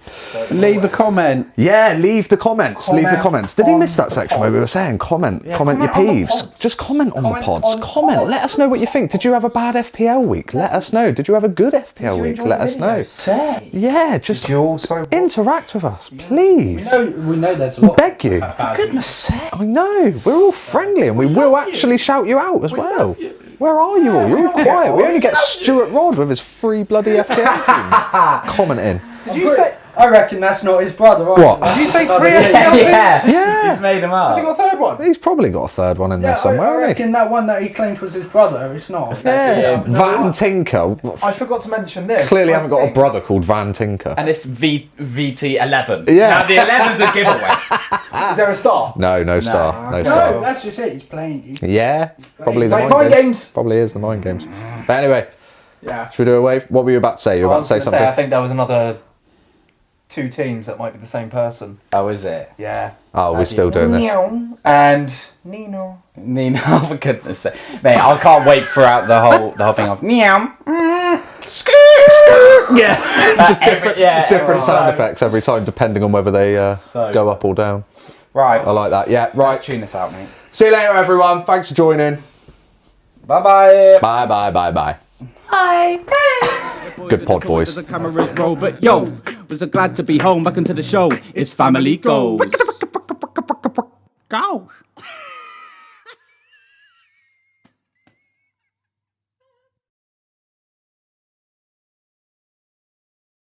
G: Leave a comment.
B: Yeah, leave the comments. Leave the comments. Did he miss that section where we were saying comment your peeves? Just comment on the pods. Comment. Let us know what you think. Did you have a bad FPL week? Let us know. Did you have a good FPL week? Let us know.
A: Say.
B: Yeah, just
A: you also
B: interact with us, please.
H: We know there's a lot.
B: Beg you.
H: For goodness sake.
B: I know. We're all friendly and we will actually shout you out as well. Where are you all? You're all quiet. We only get Stuart Rod with his free bloody FPL team commenting.
A: Did you say?
E: I reckon that's not his brother.
B: What?
A: Did you say 3 FPL teams?
B: Yeah.
C: You've made him up.
A: Has he got a third one?
B: He's probably got a third one in there somewhere,
E: I
B: hasn't
E: reckon that one that he claimed was his brother. It's not.
B: Yeah. Van Tinker.
A: I forgot to mention this.
B: Clearly
A: I
B: haven't got a
A: think-
B: brother called Van Tinker.
C: And it's VT11.
B: Yeah.
C: Now the 11's a giveaway.
A: Is there a star?
B: No star. No
E: No,
B: star.
E: that's just it. He's playing you.
B: Yeah, probably the
A: Mind
B: mind games.
A: games.
B: Probably is the mind games. But anyway,
A: Yeah.
B: should we do a wave? What were you about to say? You were about to say something?
A: I think there was another 2 teams that might be the same person.
C: Oh, is it?
A: Yeah.
B: Oh, we're still doing this.
A: Meow and Nino.
C: Nina, oh, for goodness sake. Mate, I can't wait throughout the whole thing of meow.
B: Yeah, just different sound
C: right.
B: effects every time, depending on whether they go up or down.
C: Right.
B: I like that. Yeah, right.
C: Let's tune this out, mate.
B: See you later, everyone. Thanks for joining.
C: Bye-bye.
B: Bye, bye, bye, bye.
F: Bye.
B: Good pod, boys.
D: The cameras roll, but yo, was glad to be home. Back into the show. It's family goals. Goals.